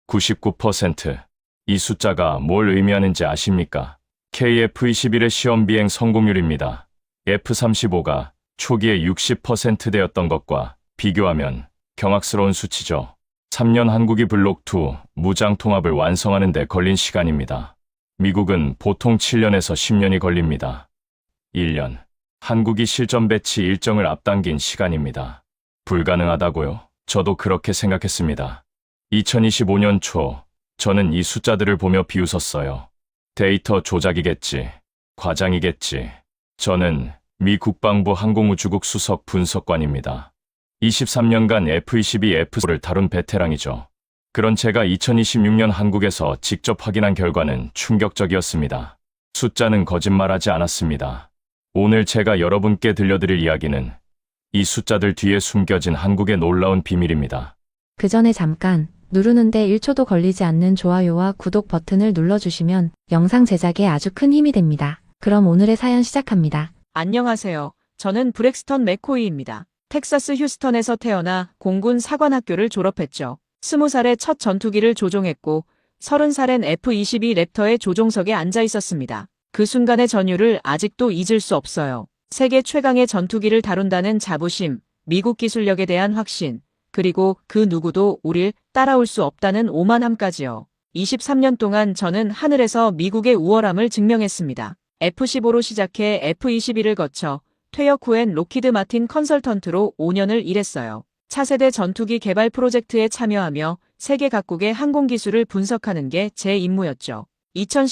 99%. 이 숫자가 뭘 의미하는지 아십니까? KF-21의 시험 비행 성공률입니다. F-35가 초기에 60%대였던 것과 비교하면 경악스러운 수치죠. 3년 한국이 블록2 무장 통합을 완성하는 데 걸린 시간입니다. 미국은 보통 7년에서 10년이 걸립니다. 1년. 한국이 실전 배치 일정을 앞당긴 시간입니다. 불가능하다고요? 저도 그렇게 생각했습니다. 2025년 초, 저는 이 숫자들을 보며 비웃었어요. 데이터 조작이겠지. 과장이겠지. 저는 미 국방부 항공우주국 수석 분석관입니다. 23년간 F-22F4를 다룬 베테랑이죠. 그런 제가 2026년 한국에서 직접 확인한 결과는 충격적이었습니다. 숫자는 거짓말하지 않았습니다. 오늘 제가 여러분께 들려드릴 이야기는 이 숫자들 뒤에 숨겨진 한국의 놀라운 비밀입니다. 그 전에 잠깐 누르는데 1초도 걸리지 않는 좋아요와 구독 버튼을 눌러주시면 영상 제작에 아주 큰 힘이 됩니다. 그럼 오늘의 사연 시작합니다. 안녕하세요. 저는 브렉스턴 맥코이입니다. 텍사스 휴스턴에서 태어나 공군 사관학교를 졸업했죠. 20살에 첫 전투기를 조종했고 30살엔 F-22 랩터의 조종석에 앉아 있었습니다. 그 순간의 전율을 아직도 잊을 수 없어요. 세계 최강의 전투기를 다룬다는 자부심, 미국 기술력에 대한 확신, 그리고 그 누구도 우릴 따라올 수 없다는 오만함까지요. 23년 동안 저는 하늘에서 미국의 우월함을 증명했습니다. F-15로 시작해 F-22를 거쳐 퇴역 후엔 록히드 마틴 컨설턴트로 5년을 일했어요. 차세대 전투기 개발 프로젝트에 참여하며 세계 각국의 항공기술을 분석하는 게 제 임무였죠.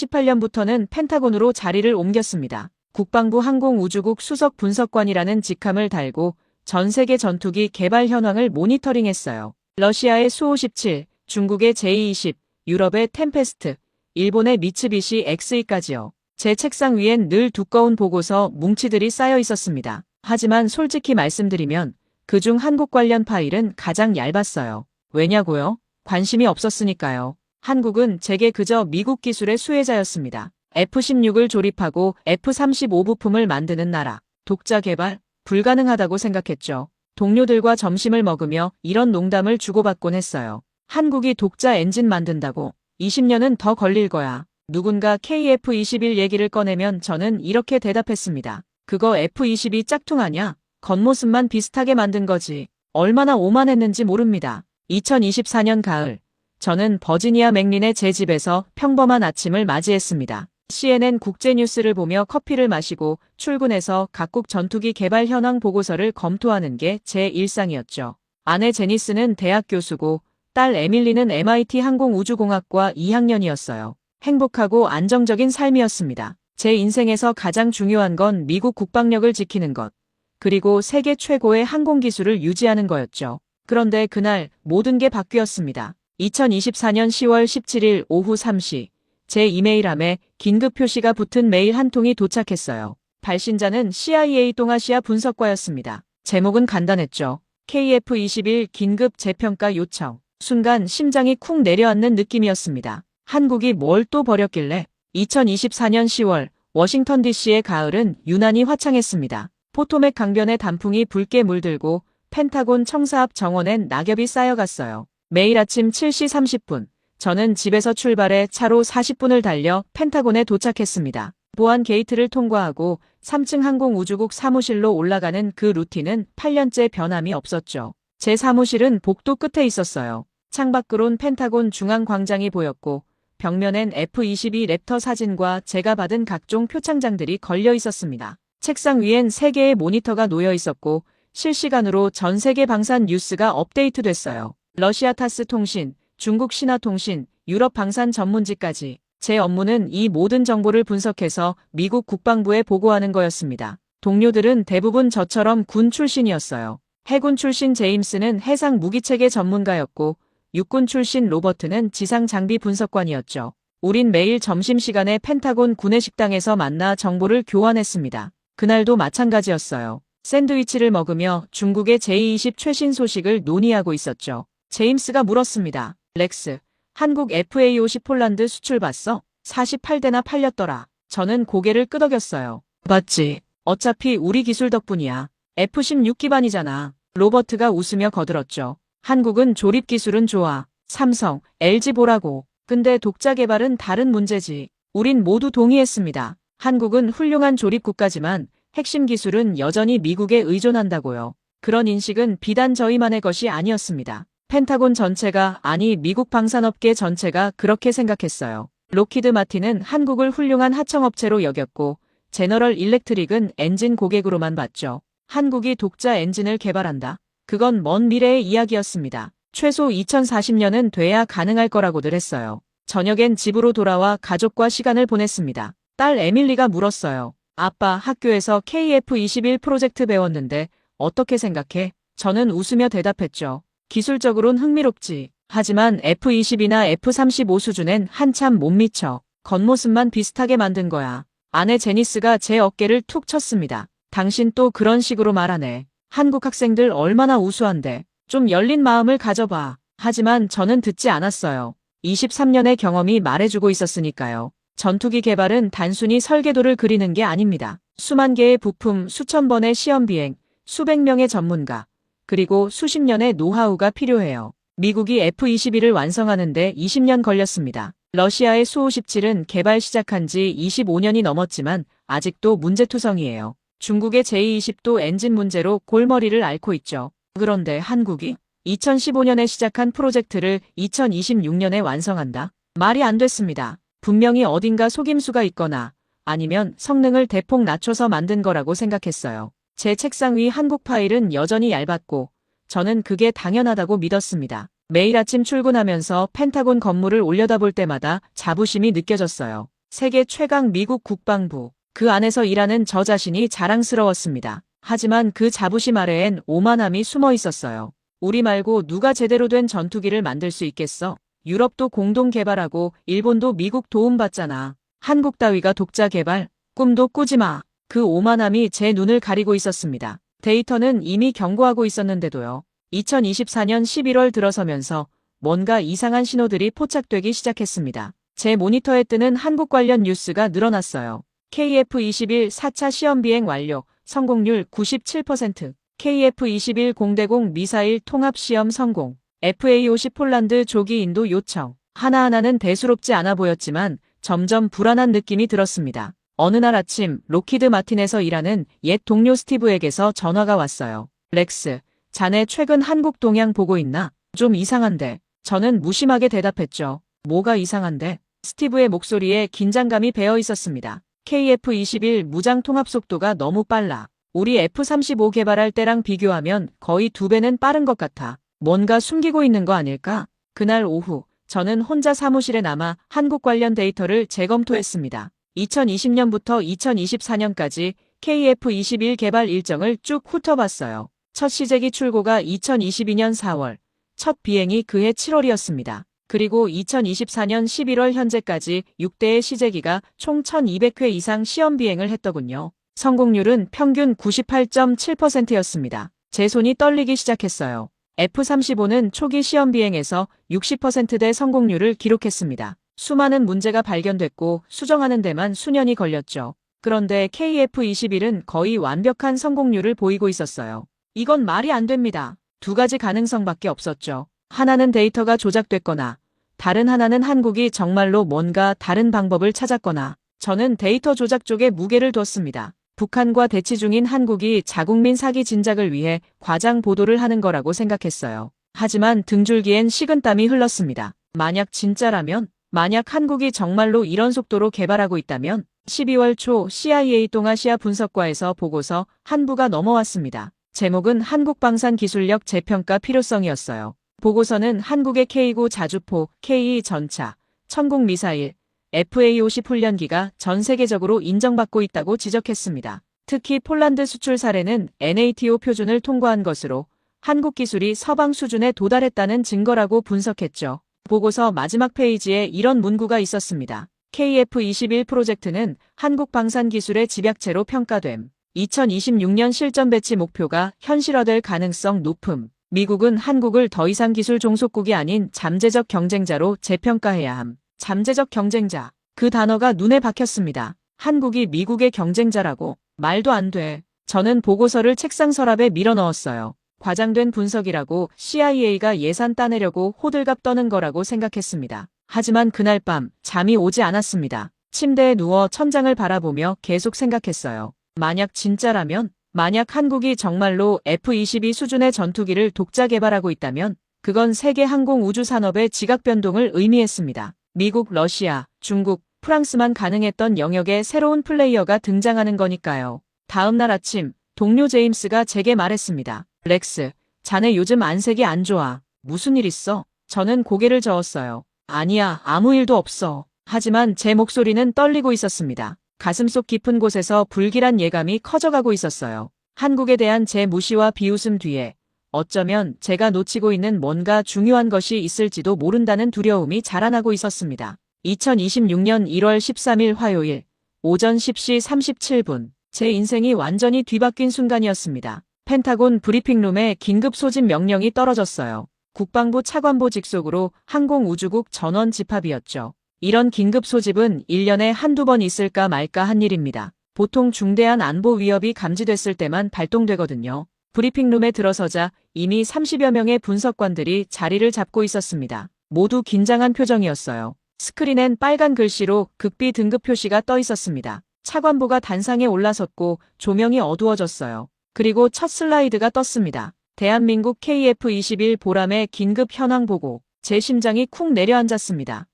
2018년부터는 펜타곤으로 자리를 옮겼습니다. 국방부 항공우주국 수석 분석관이라는 직함을 달고 전 세계 전투기 개발 현황을 모니터링했어요. 러시아의 수-57, 중국의 J-20, 유럽의 템페스트, 일본의 미츠비시 XE까지요. 제 책상 위엔 늘 두꺼운 보고서 뭉치들이 쌓여 있었습니다. 하지만 솔직히 말씀드리면 그중 한국 관련 파일은 가장 얇았어요. 왜냐고요? 관심이 없었으니까요. 한국은 제게 그저 미국 기술의 수혜자였습니다. F-16을 조립하고 F-35 부품을 만드는 나라. 독자 개발? 불가능하다고 생각했죠. 동료들과 점심을 먹으며 이런 농담을 주고받곤 했어요. 한국이 독자 엔진 만든다고 20년은 더 걸릴 거야. 누군가 KF-21 얘기를 꺼내면 저는 이렇게 대답했습니다. 그거 F-22 짝퉁 아냐? 겉모습만 비슷하게 만든 거지. 얼마나 오만했는지 모릅니다. 2024년 가을, 저는 버지니아 맥린의 제 집에서 평범한 아침을 맞이했습니다. CNN 국제뉴스를 보며 커피를 마시고 출근해서 각국 전투기 개발 현황 보고서를 검토하는 게 제 일상이었죠. 아내 제니스는 대학 교수고 딸 에밀리는 MIT 항공우주공학과 2학년이었어요. 행복하고 안정적인 삶이었습니다. 제 인생에서 가장 중요한 건 미국 국방력을 지키는 것, 그리고 세계 최고의 항공기술을 유지하는 거였죠. 그런데 그날 모든 게 바뀌었습니다. 2024년 10월 17일 오후 3시, 제 이메일함에 긴급 표시가 붙은 메일 한 통이 도착했어요. 발신자는 CIA 동아시아 분석과였습니다. 제목은 간단했죠. KF-21 긴급 재평가 요청. 순간 심장이 쿵 내려앉는 느낌이었습니다. 한국이 뭘 또 버렸길래? 2024년 10월 워싱턴 DC의 가을은 유난히 화창했습니다. 포토맥 강변의 단풍이 붉게 물들고 펜타곤 청사 앞 정원엔 낙엽이 쌓여갔어요. 매일 아침 7시 30분, 저는 집에서 출발해 차로 40분을 달려 펜타곤에 도착했습니다. 보안 게이트를 통과하고 3층 항공우주국 사무실로 올라가는 그 루틴은 8년째 변함이 없었죠. 제 사무실은 복도 끝에 있었어요. 창밖으론 펜타곤 중앙광장이 보였고 벽면엔 F-22 랩터 사진과 제가 받은 각종 표창장들이 걸려 있었습니다. 책상 위엔 3개의 모니터가 놓여 있었고 실시간으로 전 세계 방산 뉴스가 업데이트됐어요. 러시아 타스 통신, 중국 신화 통신, 유럽 방산 전문지까지. 제 업무는 이 모든 정보를 분석해서 미국 국방부에 보고하는 거였습니다. 동료들은 대부분 저처럼 군 출신이었어요. 해군 출신 제임스는 해상 무기체계 전문가였고 육군 출신 로버트는 지상 장비 분석관이었죠. 우린 매일 점심시간에 펜타곤 구내식당에서 만나 정보를 교환했습니다. 그날도 마찬가지였어요. 샌드위치를 먹으며 중국의 J-20 최신 소식을 논의하고 있었죠. 제임스가 물었습니다. 렉스, 한국 FA-50 폴란드 수출 봤어? 48대나 팔렸더라. 저는 고개를 끄덕였어요. 맞지. 어차피 우리 기술 덕분이야. F-16 기반이잖아. 로버트가 웃으며 거들었죠. 한국은 조립 기술은 좋아. 삼성, LG 보라고. 근데 독자 개발은 다른 문제지. 우린 모두 동의했습니다. 한국은 훌륭한 조립 국가지만 핵심 기술은 여전히 미국에 의존한다고요. 그런 인식은 비단 저희만의 것이 아니었습니다. 펜타곤 전체가, 아니 미국 방산업계 전체가 그렇게 생각했어요. 록히드 마틴은 한국을 훌륭한 하청업체로 여겼고 제너럴 일렉트릭은 엔진 고객으로만 봤죠. 한국이 독자 엔진을 개발한다. 그건 먼 미래의 이야기였습니다. 최소 2040년은 돼야 가능할 거라고들 했어요. 저녁엔 집으로 돌아와 가족과 시간을 보냈습니다. 딸 에밀리가 물었어요. 아빠, 학교에서 KF-21 프로젝트 배웠는데 어떻게 생각해? 저는 웃으며 대답했죠. 기술적으론 흥미롭지. 하지만 F-22나 F-35 수준엔 한참 못 미쳐. 겉모습만 비슷하게 만든 거야. 아내 제니스가 제 어깨를 툭 쳤습니다. 당신 또 그런 식으로 말하네. 한국 학생들 얼마나 우수한데. 좀 열린 마음을 가져봐. 하지만 저는 듣지 않았어요. 23년의 경험이 말해주고 있었으니까요. 전투기 개발은 단순히 설계도를 그리는 게 아닙니다. 수만 개의 부품, 수천 번의 시험 비행, 수백 명의 전문가, 그리고 수십 년의 노하우가 필요해요. 미국이 F-22를 완성하는데 20년 걸렸습니다. 러시아의 수-57은 개발 시작한 지 25년이 넘었지만 아직도 문제투성이에요. 중국의 J-20도 엔진 문제로 골머리를 앓고 있죠. 그런데 한국이 2015년에 시작한 프로젝트를 2026년에 완성한다? 말이 안 됐습니다. 분명히 어딘가 속임수가 있거나 아니면 성능을 대폭 낮춰서 만든 거라고 생각했어요. 제 책상 위 한국 파일은 여전히 얇았고 저는 그게 당연하다고 믿었습니다. 매일 아침 출근하면서 펜타곤 건물을 올려다볼 때마다 자부심이 느껴졌어요. 세계 최강 미국 국방부, 그 안에서 일하는 저 자신이 자랑스러웠습니다. 하지만 그 자부심 아래엔 오만함이 숨어 있었어요. 우리 말고 누가 제대로 된 전투기를 만들 수 있겠어? 유럽도 공동 개발하고 일본도 미국 도움받잖아. 한국 따위가 독자 개발? 꿈도 꾸지 마. 그 오만함이 제 눈을 가리고 있었습니다. 데이터는 이미 경고하고 있었는데도요. 2024년 11월 들어서면서 뭔가 이상한 신호들이 포착되기 시작했습니다. 제 모니터에 뜨는 한국 관련 뉴스가 늘어났어요. KF-21 4차 시험 비행 완료, 성공률 97%, KF-21 공대공 미사일 통합 시험 성공, FA-50 폴란드 조기 인도 요청. 하나하나는 대수롭지 않아 보였지만 점점 불안한 느낌이 들었습니다. 어느 날 아침 록히드 마틴에서 일하는 옛 동료 스티브에게서 전화가 왔어요. 렉스, 자네 최근 한국 동향 보고 있나? 좀 이상한데. 저는 무심하게 대답했죠. 뭐가 이상한데? 스티브의 목소리에 긴장감이 배어 있었습니다. KF-21 무장 통합 속도가 너무 빨라. 우리 F-35 개발할 때랑 비교하면 거의 2배는 빠른 것 같아. 뭔가 숨기고 있는 거 아닐까? 그날 오후, 저는 혼자 사무실에 남아 한국 관련 데이터를 재검토했습니다. 2020년부터 2024년까지 KF-21 개발 일정을 쭉 훑어봤어요. 첫 시제기 출고가 2022년 4월, 첫 비행이 그해 7월이었습니다. 그리고 2024년 11월 현재까지 6대의 시제기가 총 1200회 이상 시험 비행을 했더군요. 성공률은 평균 98.7%였습니다. 제 손이 떨리기 시작했어요. F-35는 초기 시험 비행에서 60%대 성공률을 기록했습니다. 수많은 문제가 발견됐고 수정하는 데만 수년이 걸렸죠. 그런데 KF-21은 거의 완벽한 성공률을 보이고 있었어요. 이건 말이 안 됩니다. 두 가지 가능성밖에 없었죠. 하나는 데이터가 조작됐거나 다른 하나는 한국이 정말로 뭔가 다른 방법을 찾았거나. 저는 데이터 조작 쪽에 무게를 뒀습니다. 북한과 대치 중인 한국이 자국민 사기 진작을 위해 과장 보도를 하는 거라고 생각했어요. 하지만 등줄기엔 식은땀이 흘렀습니다. 만약 진짜라면, 만약 한국이 정말로 이런 속도로 개발하고 있다면 12월 초 CIA 동아시아 분석과에서 보고서 한부가 넘어왔습니다. 제목은 한국방산기술력 재평가 필요성이었어요. 보고서는 한국의 K9 자주포, K2 전차, 천공 미사일, FA-50 훈련기가 전 세계적으로 인정받고 있다고 지적했습니다. 특히 폴란드 수출 사례는 NATO 표준을 통과한 것으로 한국 기술이 서방 수준에 도달했다는 증거라고 분석했죠. 보고서 마지막 페이지에 이런 문구가 있었습니다. KF-21 프로젝트는 한국 방산 기술의 집약체로 평가됨. 2026년 실전 배치 목표가 현실화될 가능성 높음. 미국은 한국을 더 이상 기술 종속국이 아닌 잠재적 경쟁자로 재평가해야 함. 잠재적 경쟁자. 그 단어가 눈에 박혔습니다. 한국이 미국의 경쟁자라고. 말도 안 돼. 저는 보고서를 책상 서랍에 밀어 넣었어요. 과장된 분석이라고 CIA가 예산 따내려고 호들갑 떠는 거라고 생각했습니다. 하지만 그날 밤 잠이 오지 않았습니다. 침대에 누워 천장을 바라보며 계속 생각했어요. 만약 진짜라면, 만약 한국이 정말로 F-22 수준의 전투기를 독자 개발하고 있다면 그건 세계 항공 우주 산업의 지각 변동을 의미했습니다. 미국, 러시아, 중국, 프랑스만 가능했던 영역에 새로운 플레이어가 등장하는 거니까요. 다음 날 아침, 동료 제임스가 제게 말했습니다. 렉스, 자네 요즘 안색이 안 좋아. 무슨 일 있어? 저는 고개를 저었어요. 아니야, 아무 일도 없어. 하지만 제 목소리는 떨리고 있었습니다. 가슴속 깊은 곳에서 불길한 예감이 커져가고 있었어요. 한국에 대한 제 무시와 비웃음 뒤에 어쩌면 제가 놓치고 있는 뭔가 중요한 것이 있을지도 모른다는 두려움이 자라나고 있었습니다. 2026년 1월 13일 화요일 오전 10시 37분 제 인생이 완전히 뒤바뀐 순간이었습니다. 펜타곤 브리핑룸에 긴급 소집 명령이 떨어졌어요. 국방부 차관보 직속으로 항공우주국 전원 집합이었죠. 이런 긴급 소집은 1년에 한두 번 있을까 말까 한 일입니다. 보통 중대한 안보 위협이 감지됐을 때만 발동되거든요. 브리핑룸에 들어서자 이미 30여 명의 분석관들이 자리를 잡고 있었습니다. 모두 긴장한 표정이었어요. 스크린엔 빨간 글씨로 극비 등급 표시가 떠 있었습니다. 차관보가 단상에 올라섰고 조명이 어두워졌어요. 그리고 첫 슬라이드가 떴습니다. 대한민국 KF-21 보람의 긴급 현황 보고. 제 심장이 쿵 내려앉았습니다.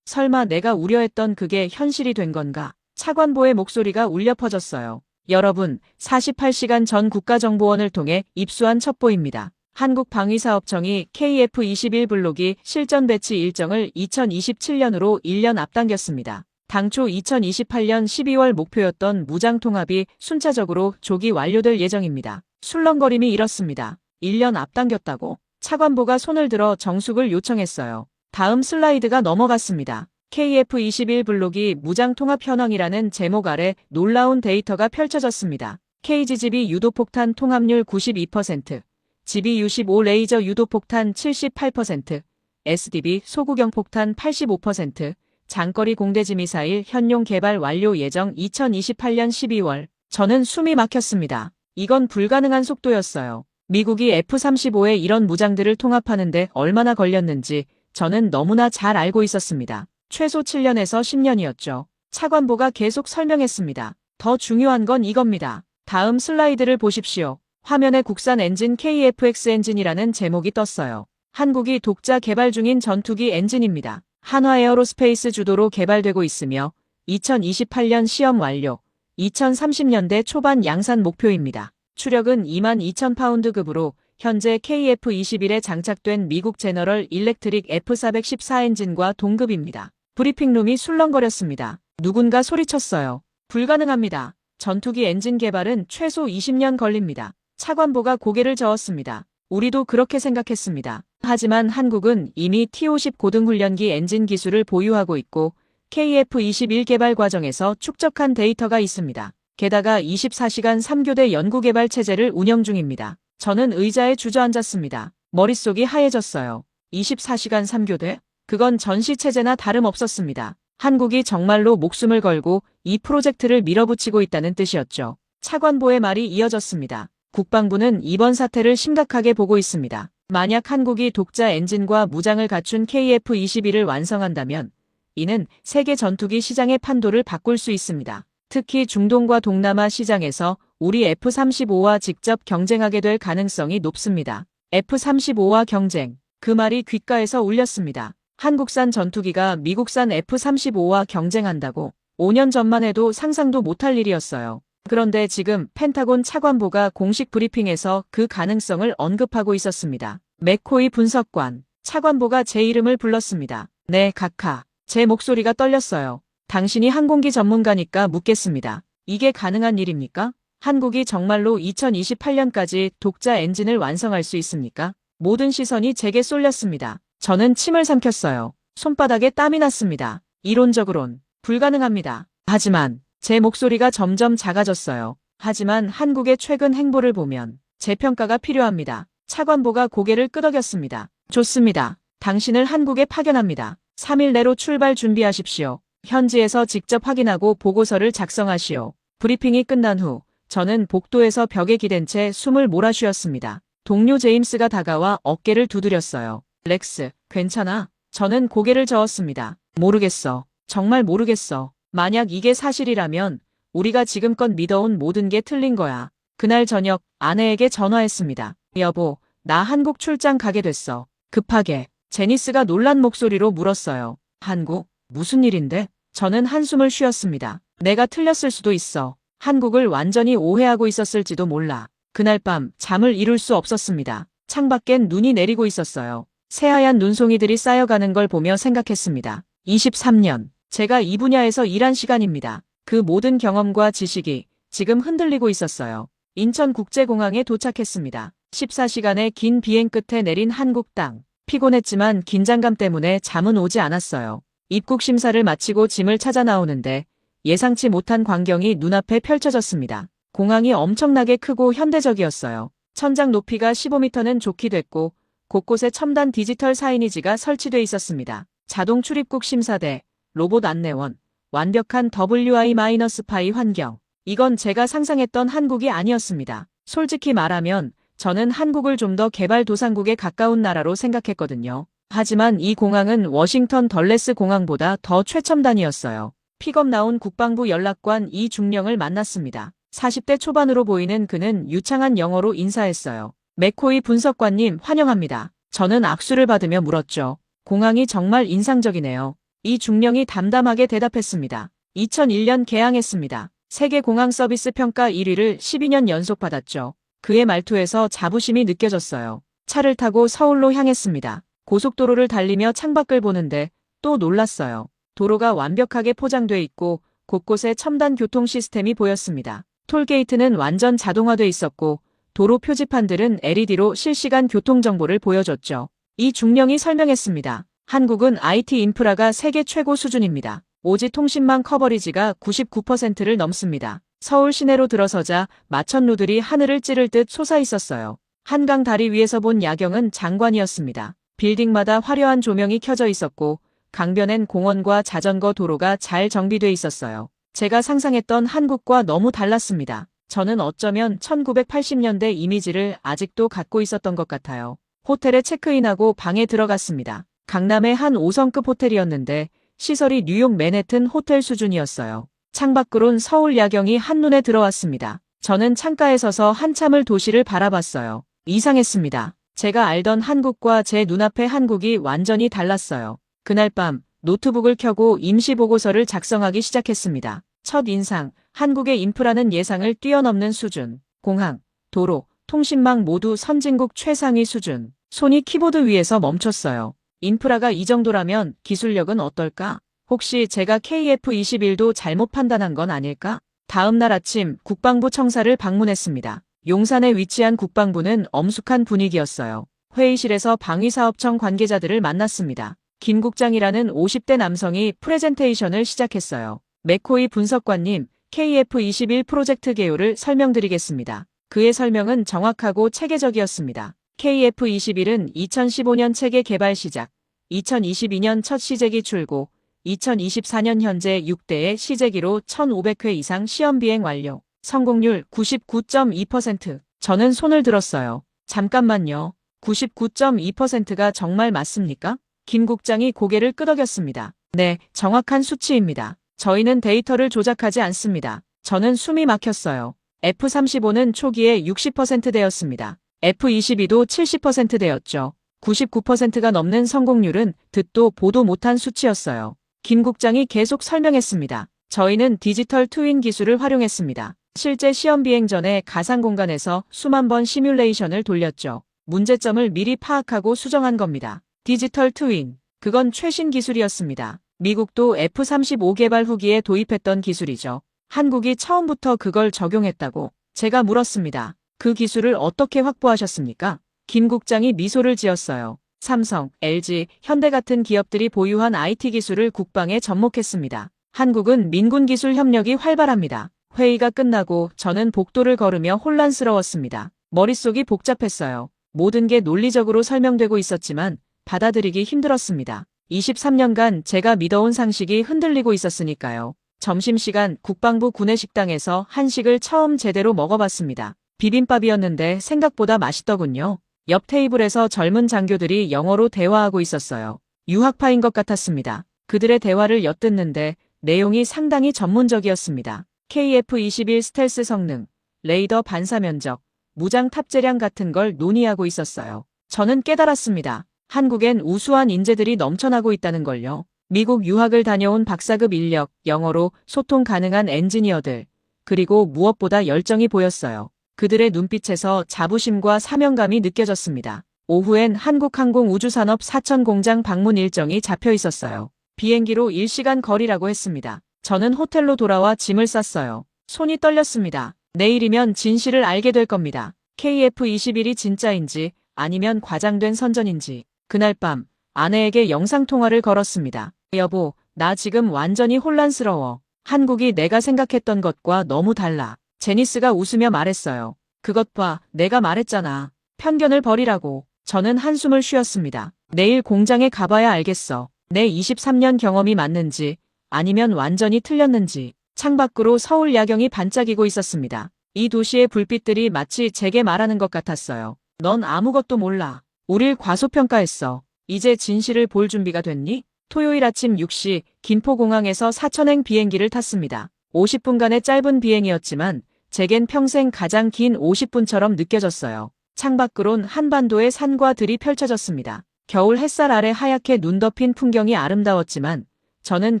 설마 내가 우려했던 그게 현실이 된 건가? 차관보의 목소리가 울려 퍼졌어요. 여러분, 48시간 전 국가정보원을 통해 입수한 첩보입니다. 한국방위사업청이 KF-21 블록이 실전 배치 일정을 2027년으로 1년 앞당겼습니다. 당초 2028년 12월 목표였던 무장통합이 순차적으로 조기 완료될 예정입니다. 술렁거림이 이렇습니다. 1년 앞당겼다고? 차관보가 손을 들어 정숙을 요청했어요. 다음 슬라이드가 넘어갔습니다. KF-21 블록이 무장통합 현황이라는 제목 아래 놀라운 데이터가 펼쳐졌습니다. KGGB 유도폭탄 통합률 92%, GBU-15 레이저 유도폭탄 78%, SDB 소구경폭탄 85%, 장거리 공대지 미사일 현용 개발 완료 예정 2028년 12월. 저는 숨이 막혔습니다. 이건 불가능한 속도였어요. 미국이 F-35에 이런 무장들을 통합하는데 얼마나 걸렸는지 저는 너무나 잘 알고 있었습니다. 최소 7년에서 10년이었죠. 차관보가 계속 설명했습니다. 더 중요한 건 이겁니다. 다음 슬라이드를 보십시오. 화면에 국산 엔진 KF-X 엔진이라는 제목이 떴어요. 한국이 독자 개발 중인 전투기 엔진입니다. 한화에어로스페이스 주도로 개발되고 있으며 2028년 시험 완료, 2030년대 초반 양산 목표입니다. 추력은 22,000파운드급으로 현재 KF-21에 장착된 미국 제너럴 일렉트릭 F-414 엔진과 동급입니다. 브리핑룸이 술렁거렸습니다. 누군가 소리쳤어요. 불가능합니다. 전투기 엔진 개발은 최소 20년 걸립니다. 차관보가 고개를 저었습니다. 우리도 그렇게 생각했습니다. 하지만 한국은 이미 T-50 고등훈련기 엔진 기술을 보유하고 있고 KF-21 개발 과정에서 축적한 데이터가 있습니다. 게다가 24시간 3교대 연구개발 체제를 운영 중입니다. 저는 의자에 주저앉았습니다. 머릿속이 하얘졌어요. 24시간 3교대? 그건 전시체제나 다름없었습니다. 한국이 정말로 목숨을 걸고 이 프로젝트를 밀어붙이고 있다는 뜻이었죠. 차관보의 말이 이어졌습니다. 국방부는 이번 사태를 심각하게 보고 있습니다. 만약 한국이 독자 엔진과 무장을 갖춘 KF-21을 완성한다면 이는 세계 전투기 시장의 판도를 바꿀 수 있습니다. 특히 중동과 동남아 시장에서 우리 F-35와 직접 경쟁하게 될 가능성이 높습니다. F-35와 경쟁. 그 말이 귓가에서 울렸습니다. 한국산 전투기가 미국산 F-35와 경쟁한다고 5년 전만 해도 상상도 못할 일이었어요. 그런데 지금 펜타곤 차관보가 공식 브리핑에서 그 가능성을 언급하고 있었습니다. 맥코이 분석관, 차관보가 제 이름을 불렀습니다. 네, 각하. 제 목소리가 떨렸어요. 당신이 항공기 전문가니까 묻겠습니다. 이게 가능한 일입니까? 한국이 정말로 2028년까지 독자 엔진을 완성할 수 있습니까? 모든 시선이 제게 쏠렸습니다. 저는 침을 삼켰어요. 손바닥에 땀이 났습니다. 이론적으론 불가능합니다. 하지만 제 목소리가 점점 작아졌어요. 하지만 한국의 최근 행보를 보면 재평가가 필요합니다. 차관보가 고개를 끄덕였습니다. 좋습니다. 당신을 한국에 파견합니다. 3일 내로 출발 준비하십시오. 현지에서 직접 확인하고 보고서를 작성하시오. 브리핑이 끝난 후 저는 복도에서 벽에 기댄 채 숨을 몰아쉬었습니다. 동료 제임스가 다가와 어깨를 두드렸어요. 렉스, 괜찮아? 저는 고개를 저었습니다. 모르겠어. 정말 모르겠어. 만약 이게 사실이라면 우리가 지금껏 믿어온 모든 게 틀린 거야. 그날 저녁 아내에게 전화했습니다. 여보, 나 한국 출장 가게 됐어. 급하게. 제니스가 놀란 목소리로 물었어요. 한국? 무슨 일인데? 저는 한숨을 쉬었습니다. 내가 틀렸을 수도 있어. 한국을 완전히 오해하고 있었을지도 몰라. 그날 밤 잠을 이룰 수 없었습니다. 창밖엔 눈이 내리고 있었어요. 새하얀 눈송이들이 쌓여가는 걸 보며 생각했습니다. 23년. 제가 이 분야에서 일한 시간입니다. 그 모든 경험과 지식이 지금 흔들리고 있었어요. 인천국제공항에 도착했습니다. 14시간의 긴 비행 끝에 내린 한국 땅. 피곤했지만 긴장감 때문에 잠은 오지 않았어요. 입국 심사를 마치고 짐을 찾아 나오는데 예상치 못한 광경이 눈앞에 펼쳐졌습니다. 공항이 엄청나게 크고 현대적이었어요. 천장 높이가 15m는 좋게 됐고 곳곳에 첨단 디지털 사이니지가 설치돼 있었습니다. 자동 출입국 심사대, 로봇 안내원, 완벽한 WI-파이 환경. 이건 제가 상상했던 한국이 아니었습니다. 솔직히 말하면 저는 한국을 좀 더 개발도상국에 가까운 나라로 생각했거든요. 하지만 이 공항은 워싱턴 덜레스 공항보다 더 최첨단이었어요. 픽업 나온 국방부 연락관 이중령을 만났습니다. 40대 초반으로 보이는 그는 유창한 영어로 인사했어요. 맥코이 분석관님 환영합니다. 저는 악수를 받으며 물었죠. 공항이 정말 인상적이네요. 이중령이 담담하게 대답했습니다. 2001년 개항했습니다. 세계 공항 서비스 평가 1위를 12년 연속 받았죠. 그의 말투에서 자부심이 느껴졌어요. 차를 타고 서울로 향했습니다. 고속도로를 달리며 창밖을 보는데 또 놀랐어요. 도로가 완벽하게 포장돼 있고 곳곳에 첨단 교통 시스템이 보였습니다. 톨게이트는 완전 자동화돼 있었고 도로 표지판들은 LED로 실시간 교통 정보를 보여줬죠. 이 중령이 설명했습니다. 한국은 IT 인프라가 세계 최고 수준입니다. 5G 통신망 커버리지가 99%를 넘습니다. 서울 시내로 들어서자 마천루들이 하늘을 찌를 듯 솟아 있었어요. 한강 다리 위에서 본 야경은 장관이었습니다. 빌딩마다 화려한 조명이 켜져 있었고 강변엔 공원과 자전거 도로가 잘 정비돼 있었어요. 제가 상상했던 한국과 너무 달랐습니다. 저는 어쩌면 1980년대 이미지를 아직도 갖고 있었던 것 같아요. 호텔에 체크인하고 방에 들어갔습니다. 강남의 한 5성급 호텔이었는데 시설이 뉴욕 맨해튼 호텔 수준이었어요. 창밖으론 서울 야경이 한눈에 들어왔습니다. 저는 창가에 서서 한참을 도시를 바라봤어요. 이상했습니다. 제가 알던 한국과 제 눈앞의 한국이 완전히 달랐어요. 그날 밤 노트북을 켜고 임시보고서를 작성하기 시작했습니다. 첫 인상, 한국의 인프라는 예상을 뛰어넘는 수준. 공항, 도로, 통신망 모두 선진국 최상위 수준. 손이 키보드 위에서 멈췄어요. 인프라가 이 정도라면 기술력은 어떨까? 혹시 제가 KF-21도 잘못 판단한 건 아닐까? 다음 날 아침 국방부 청사를 방문했습니다. 용산에 위치한 국방부는 엄숙한 분위기였어요. 회의실에서 방위사업청 관계자들을 만났습니다. 김 국장이라는 50대 남성이 프레젠테이션을 시작했어요. 맥코이 분석관님, KF-21 프로젝트 개요를 설명드리겠습니다. 그의 설명은 정확하고 체계적이었습니다. KF-21은 2015년 체계 개발 시작, 2022년 첫 시제기 출고, 2024년 현재 6대의 시제기로 1,500회 이상 시험 비행 완료. 성공률 99.2%. 저는 손을 들었어요. 잠깐만요. 99.2%가 정말 맞습니까? 김 국장이 고개를 끄덕였습니다. 네, 정확한 수치입니다. 저희는 데이터를 조작하지 않습니다. 저는 숨이 막혔어요. F-35는 초기에 60%대였습니다. F-22도 70%대였죠. 99%가 넘는 성공률은 듣도 보도 못한 수치였어요. 김 국장이 계속 설명했습니다. 저희는 디지털 트윈 기술을 활용했습니다. 실제 시험 비행 전에 가상 공간에서 수만 번 시뮬레이션을 돌렸죠. 문제점을 미리 파악하고 수정한 겁니다. 디지털 트윈, 그건 최신 기술이었습니다. 미국도 F-35 개발 후기에 도입했던 기술이죠. 한국이 처음부터 그걸 적용했다고 제가 물었습니다. 그 기술을 어떻게 확보하셨습니까? 김 국장이 미소를 지었어요. 삼성, LG, 현대 같은 기업들이 보유한 IT 기술을 국방에 접목했습니다. 한국은 민군 기술 협력이 활발합니다. 회의가 끝나고 저는 복도를 걸으며 혼란스러웠습니다. 머릿속이 복잡했어요. 모든 게 논리적으로 설명되고 있었지만 받아들이기 힘들었습니다. 23년간 제가 믿어온 상식이 흔들리고 있었으니까요. 점심시간 국방부 구내식당에서 한식을 처음 제대로 먹어봤습니다. 비빔밥이었는데 생각보다 맛있더군요. 옆 테이블에서 젊은 장교들이 영어로 대화하고 있었어요. 유학파인 것 같았습니다. 그들의 대화를 엿듣는데 내용이 상당히 전문적이었습니다. KF-21 스텔스 성능, 레이더 반사 면적, 무장 탑재량 같은 걸 논의하고 있었어요. 저는 깨달았습니다. 한국엔 우수한 인재들이 넘쳐나고 있다는 걸요. 미국 유학을 다녀온 박사급 인력, 영어로 소통 가능한 엔지니어들, 그리고 무엇보다 열정이 보였어요. 그들의 눈빛에서 자부심과 사명감이 느껴졌습니다. 오후엔 한국항공우주산업 사천 공장 방문 일정이 잡혀 있었어요. 비행기로 1시간 거리라고 했습니다. 저는 호텔로 돌아와 짐을 쌌어요. 손이 떨렸습니다. 내일이면 진실을 알게 될 겁니다. KF-21이 진짜인지 아니면 과장된 선전인지. 그날 밤 아내에게 영상통화를 걸었습니다. 여보, 나 지금 완전히 혼란스러워. 한국이 내가 생각했던 것과 너무 달라. 제니스가 웃으며 말했어요. 그것 봐, 내가 말했잖아. 편견을 버리라고. 저는 한숨을 쉬었습니다. 내일 공장에 가봐야 알겠어. 내 23년 경험이 맞는지 아니면 완전히 틀렸는지. 창밖으로 서울 야경이 반짝이고 있었습니다. 이 도시의 불빛들이 마치 제게 말하는 것 같았어요. 넌 아무것도 몰라. 우릴 과소평가했어. 이제 진실을 볼 준비가 됐니? 토요일 아침 6시 김포공항에서 사천행 비행기를 탔습니다. 50분간의 짧은 비행이었지만 제겐 평생 가장 긴 50분처럼 느껴졌어요. 창밖으론 한반도의 산과 들이 펼쳐졌습니다. 겨울 햇살 아래 하얗게 눈 덮인 풍경이 아름다웠지만 저는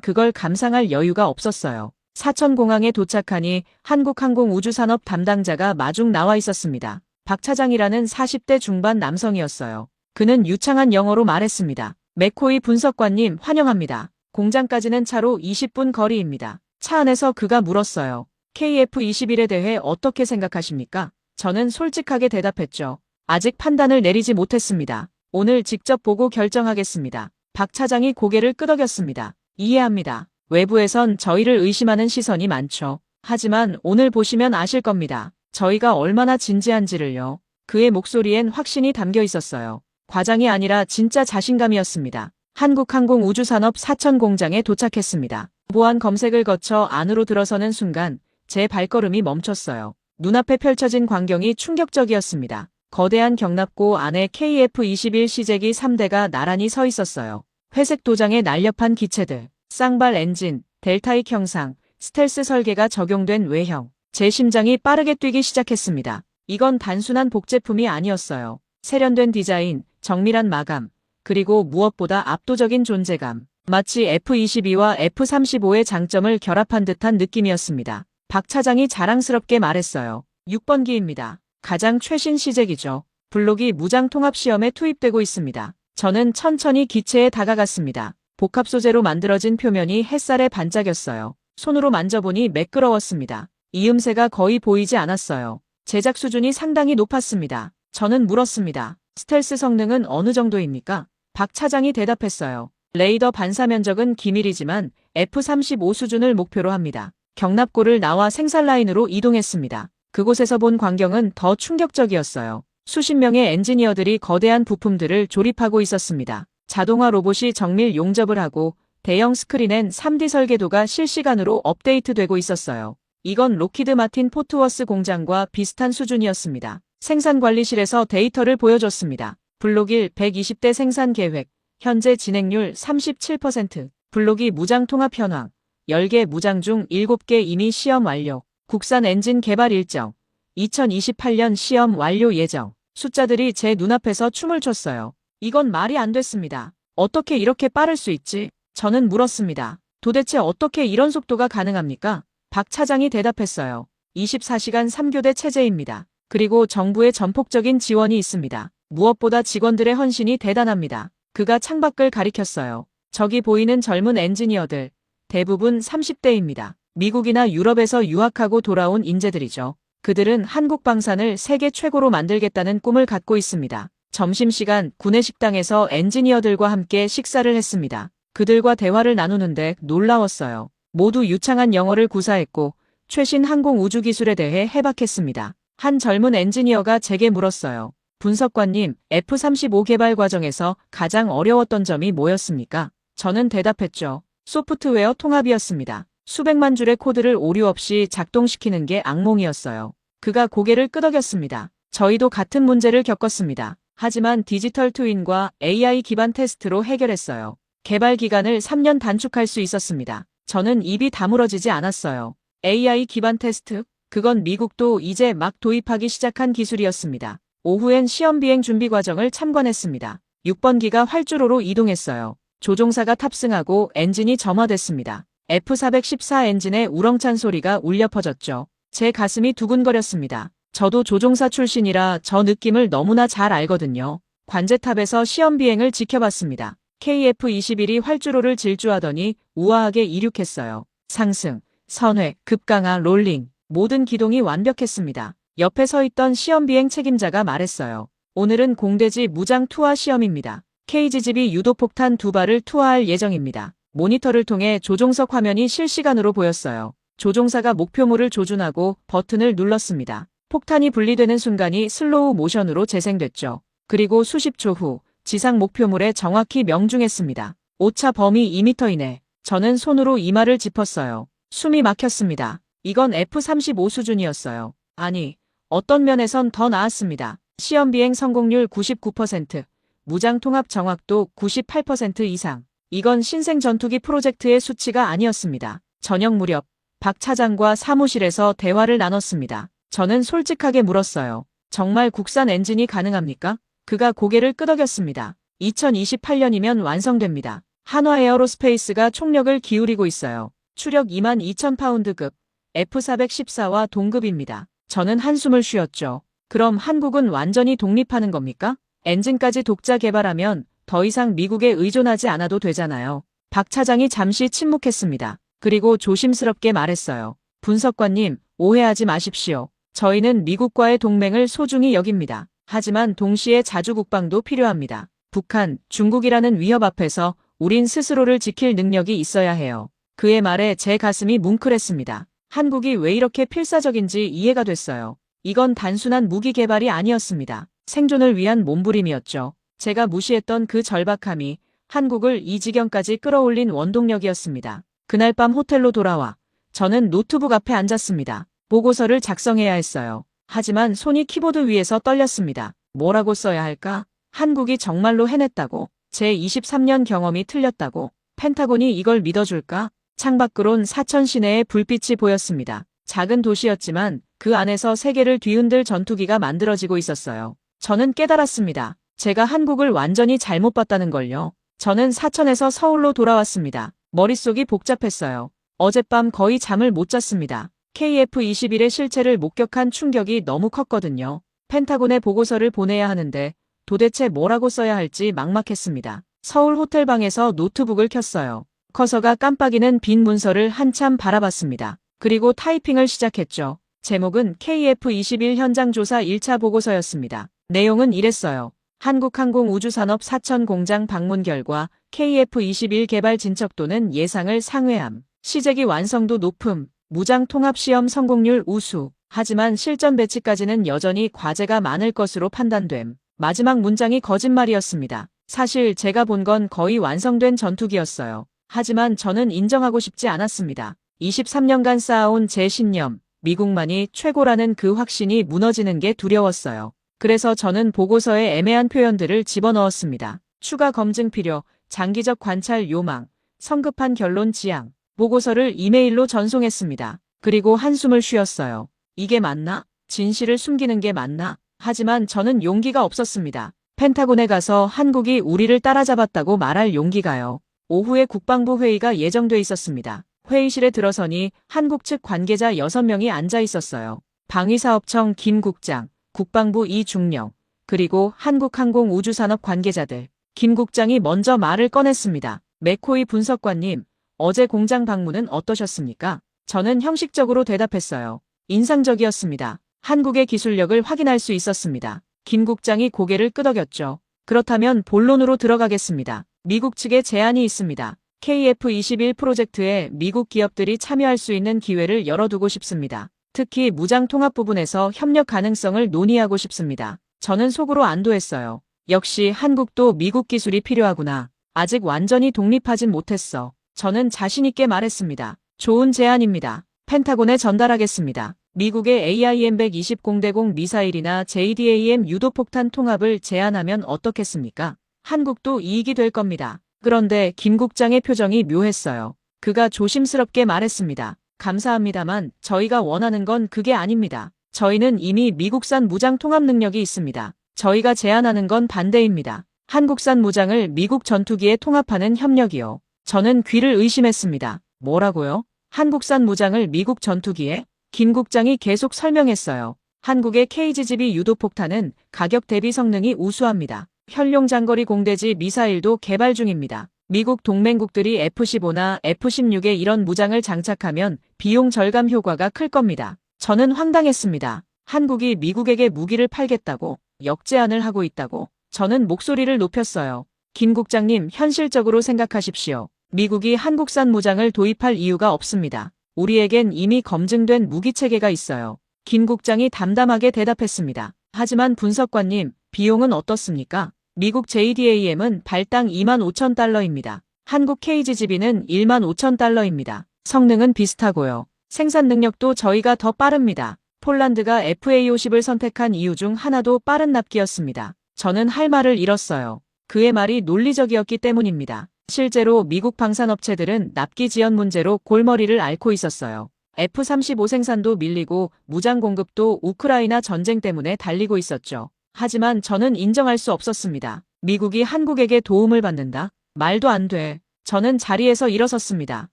그걸 감상할 여유가 없었어요. 사천공항에 도착하니 한국항공우주산업 담당자가 마중 나와 있었습니다. 박 차장이라는 40대 중반 남성이었어요. 그는 유창한 영어로 말했습니다. 맥코이 분석관님 환영합니다. 공장까지는 차로 20분 거리입니다. 차 안에서 그가 물었어요. KF-21에 대해 어떻게 생각하십니까? 저는 솔직하게 대답했죠. 아직 판단을 내리지 못했습니다. 오늘 직접 보고 결정하겠습니다. 박 차장이 고개를 끄덕였습니다. 이해합니다. 외부에선 저희를 의심하는 시선이 많죠. 하지만 오늘 보시면 아실 겁니다. 저희가 얼마나 진지한지를요. 그의 목소리엔 확신이 담겨 있었어요. 과장이 아니라 진짜 자신감이었습니다. 한국항공우주산업 사천 공장에 도착했습니다. 보안 검색을 거쳐 안으로 들어서는 순간 제 발걸음이 멈췄어요. 눈앞에 펼쳐진 광경이 충격적이었습니다. 거대한 경납고 안에 KF-21 시제기 3대가 나란히 서 있었어요. 회색 도장에 날렵한 기체들, 쌍발 엔진, 델타익 형상, 스텔스 설계가 적용된 외형. 제 심장이 빠르게 뛰기 시작했습니다. 이건 단순한 복제품이 아니었어요. 세련된 디자인, 정밀한 마감, 그리고 무엇보다 압도적인 존재감. 마치 F-22와 F-35의 장점을 결합한 듯한 느낌이었습니다. 박 차장이 자랑스럽게 말했어요. 6번기입니다. 가장 최신 시제기죠. 블록이 무장 통합 시험에 투입되고 있습니다. 저는 천천히 기체에 다가갔습니다. 복합 소재로 만들어진 표면이 햇살에 반짝였어요. 손으로 만져보니 매끄러웠습니다. 이음새가 거의 보이지 않았어요. 제작 수준이 상당히 높았습니다. 저는 물었습니다. 스텔스 성능은 어느 정도입니까? 박 차장이 대답했어요. 레이더 반사 면적은 기밀이지만 F-35 수준을 목표로 합니다. 경납고를 나와 생산 라인으로 이동했습니다. 그곳에서 본 광경은 더 충격적이었어요. 수십 명의 엔지니어들이 거대한 부품들을 조립하고 있었습니다. 자동화 로봇이 정밀 용접을 하고 대형 스크린엔 3D 설계도가 실시간으로 업데이트되고 있었어요. 이건 로키드 마틴 포트워스 공장과 비슷한 수준이었습니다. 생산관리실에서 데이터를 보여줬습니다. 블록 1 120대 생산 계획, 현재 진행률 37%, 블록 2 무장 통합 현황, 10개 무장 중 7개 이미 시험 완료, 국산 엔진 개발 일정, 2028년 시험 완료 예정. 숫자들이 제 눈앞에서 춤을 췄어요. 이건 말이 안 됐습니다. 어떻게 이렇게 빠를 수 있지? 저는 물었습니다. 도대체 어떻게 이런 속도가 가능합니까? 박 차장이 대답했어요. 24시간 3교대 체제입니다. 그리고 정부의 전폭적인 지원이 있습니다. 무엇보다 직원들의 헌신이 대단합니다. 그가 창밖을 가리켰어요. 저기 보이는 젊은 엔지니어들, 대부분 30대입니다. 미국이나 유럽에서 유학하고 돌아온 인재들이죠. 그들은 한국 방산을 세계 최고로 만들겠다는 꿈을 갖고 있습니다. 점심시간 구내식당에서 엔지니어들과 함께 식사를 했습니다. 그들과 대화를 나누는데 놀라웠어요. 모두 유창한 영어를 구사했고 최신 항공 우주 기술에 대해 해박했습니다. 한 젊은 엔지니어가 제게 물었어요. 분석관님, F-35 개발 과정에서 가장 어려웠던 점이 뭐였습니까? 저는 대답했죠. 소프트웨어 통합이었습니다. 수백만 줄의 코드를 오류 없이 작동시키는 게 악몽이었어요. 그가 고개를 끄덕였습니다. 저희도 같은 문제를 겪었습니다. 하지만 디지털 트윈과 AI 기반 테스트로 해결했어요. 개발 기간을 3년 단축할 수 있었습니다. 저는 입이 다물어지지 않았어요. AI 기반 테스트? 그건 미국도 이제 막 도입하기 시작한 기술이었습니다. 오후엔 시험 비행 준비 과정을 참관했습니다. 6번기가 활주로로 이동했어요. 조종사가 탑승하고 엔진이 점화됐습니다. F414 엔진의 우렁찬 소리가 울려 퍼졌죠. 제 가슴이 두근거렸습니다. 저도 조종사 출신이라 저 느낌을 너무나 잘 알거든요. 관제탑에서 시험 비행을 지켜봤습니다. KF-21이 활주로를 질주하더니 우아하게 이륙했어요. 상승, 선회, 급강하, 롤링, 모든 기동이 완벽했습니다. 옆에 서 있던 시험 비행 책임자가 말했어요. 오늘은 공대지 무장 투하 시험입니다. KGGB 유도폭탄 2발을 투하할 예정입니다. 모니터를 통해 조종석 화면이 실시간으로 보였어요. 조종사가 목표물을 조준하고 버튼을 눌렀습니다. 폭탄이 분리되는 순간이 슬로우 모션으로 재생됐죠. 그리고 수십 초 후 지상 목표물에 정확히 명중했습니다. 오차 범위 2m 이내. 저는 손으로 이마를 짚었어요. 숨이 막혔습니다. 이건 F-35 수준이었어요. 아니, 어떤 면에선 더 나았습니다. 시험 비행 성공률 99%, 무장 통합 정확도 98% 이상. 이건 신생 전투기 프로젝트의 수치가 아니었습니다. 저녁 무렵 박 차장과 사무실에서 대화를 나눴습니다. 저는 솔직하게 물었어요. 정말 국산 엔진이 가능합니까? 그가 고개를 끄덕였습니다. 2028년이면 완성됩니다. 한화 에어로스페이스가 총력을 기울이고 있어요. 추력 22,000파운드급 F414와 동급입니다. 저는 한숨을 쉬었죠. 그럼 한국은 완전히 독립하는 겁니까? 엔진까지 독자 개발하면 더 이상 미국에 의존하지 않아도 되잖아요. 박 차장이 잠시 침묵했습니다. 그리고 조심스럽게 말했어요. 분석관님, 오해하지 마십시오. 저희는 미국과의 동맹을 소중히 여깁니다. 하지만 동시에 자주 국방도 필요합니다. 북한, 중국이라는 위협 앞에서 우린 스스로를 지킬 능력이 있어야 해요. 그의 말에 제 가슴이 뭉클했습니다. 한국이 왜 이렇게 필사적인지 이해가 됐어요. 이건 단순한 무기 개발이 아니었습니다. 생존을 위한 몸부림이었죠. 제가 무시했던 그 절박함이 한국을 이 지경까지 끌어올린 원동력이었습니다. 그날 밤 호텔로 돌아와 저는 노트북 앞에 앉았습니다. 보고서를 작성해야 했어요. 하지만 손이 키보드 위에서 떨렸습니다. 뭐라고 써야 할까? 한국이 정말로 해냈다고? 제 23년 경험이 틀렸다고? 펜타곤이 이걸 믿어줄까? 창밖으론 사천 시내의 불빛이 보였습니다. 작은 도시였지만 그 안에서 세계를 뒤흔들 전투기가 만들어지고 있었어요. 저는 깨달았습니다. 제가 한국을 완전히 잘못 봤다는 걸요. 저는 사천에서 서울로 돌아왔습니다. 머릿속이 복잡했어요. 어젯밤 거의 잠을 못 잤습니다. KF-21의 실체를 목격한 충격이 너무 컸거든요. 펜타곤에 보고서를 보내야 하는데 도대체 뭐라고 써야 할지 막막했습니다. 서울 호텔방에서 노트북을 켰어요. 커서가 깜빡이는 빈 문서를 한참 바라봤습니다. 그리고 타이핑을 시작했죠. 제목은 KF-21 현장 조사 1차 보고서였습니다. 내용은 이랬어요. 한국항공우주산업 사천 공장 방문 결과 KF-21 개발 진척도는 예상을 상회함. 시제기 완성도 높음. 무장 통합 시험 성공률 우수. 하지만 실전 배치까지는 여전히 과제가 많을 것으로 판단됨. 마지막 문장이 거짓말이었습니다. 사실 제가 본 건 거의 완성된 전투기였어요. 하지만 저는 인정하고 싶지 않았습니다. 23년간 쌓아온 제 신념, 미국만이 최고라는 그 확신이 무너지는 게 두려웠어요. 그래서 저는 보고서에 애매한 표현들을 집어넣었습니다. 추가 검증 필요, 장기적 관찰 요망, 성급한 결론 지향. 보고서를 이메일로 전송했습니다. 그리고 한숨을 쉬었어요. 이게 맞나? 진실을 숨기는 게 맞나? 하지만 저는 용기가 없었습니다. 펜타곤에 가서 한국이 우리를 따라잡았다고 말할 용기가요. 오후에 국방부 회의가 예정돼 있었습니다. 회의실에 들어서니 한국 측 관계자 6명이 앉아 있었어요. 방위사업청 김 국장, 국방부 이 중령, 그리고 한국항공우주산업 관계자들. 김 국장이 먼저 말을 꺼냈습니다. 맥코이 분석관님, 어제 공장 방문은 어떠셨습니까? 저는 형식적으로 대답했어요. 인상적이었습니다. 한국의 기술력을 확인할 수 있었습니다. 김 국장이 고개를 끄덕였죠. 그렇다면 본론으로 들어가겠습니다. 미국 측에 제안이 있습니다. KF-21 프로젝트에 미국 기업들이 참여할 수 있는 기회를 열어두고 싶습니다. 특히 무장 통합 부분에서 협력 가능성을 논의하고 싶습니다. 저는 속으로 안도했어요. 역시 한국도 미국 기술이 필요하구나. 아직 완전히 독립하진 못했어. 저는 자신 있게 말했습니다. 좋은 제안입니다. 펜타곤에 전달하겠습니다. 미국의 AIM-120 공대공 미사일이나 JDAM 유도폭탄 통합을 제안하면 어떻겠습니까? 한국도 이익이 될 겁니다. 그런데 김 국장의 표정이 묘했어요. 그가 조심스럽게 말했습니다. 감사합니다만 저희가 원하는 건 그게 아닙니다. 저희는 이미 미국산 무장 통합 능력이 있습니다. 저희가 제안하는 건 반대입니다. 한국산 무장을 미국 전투기에 통합하는 협력이요. 저는 귀를 의심했습니다. 뭐라고요? 한국산 무장을 미국 전투기에? 김 국장이 계속 설명했어요. 한국의 KGB 유도폭탄은 가격 대비 성능이 우수합니다. 현룡 장거리 공대지 미사일도 개발 중입니다. 미국 동맹국들이 F-15나 F-16에 이런 무장을 장착하면 비용 절감 효과가 클 겁니다. 저는 황당했습니다. 한국이 미국에게 무기를 팔겠다고, 역제안을 하고 있다고. 저는 목소리를 높였어요. 김 국장님, 현실적으로 생각하십시오. 미국이 한국산 무장을 도입할 이유가 없습니다. 우리에겐 이미 검증된 무기체계가 있어요. 김 국장이 담담하게 대답했습니다. 하지만 분석관님, 비용은 어떻습니까? 미국 JDAM은 발당 25,000달러입니다. 한국 KGB는 15,000달러입니다. 성능은 비슷하고요. 생산 능력도 저희가 더 빠릅니다. 폴란드가 FA-50을 선택한 이유 중 하나도 빠른 납기였습니다. 저는 할 말을 잃었어요. 그의 말이 논리적이었기 때문입니다. 실제로 미국 방산업체들은 납기 지연 문제로 골머리를 앓고 있었어요. F-35 생산도 밀리고 무장 공급도 우크라이나 전쟁 때문에 달리고 있었죠. 하지만 저는 인정할 수 없었습니다. 미국이 한국에게 도움을 받는다? 말도 안 돼. 저는 자리에서 일어섰습니다.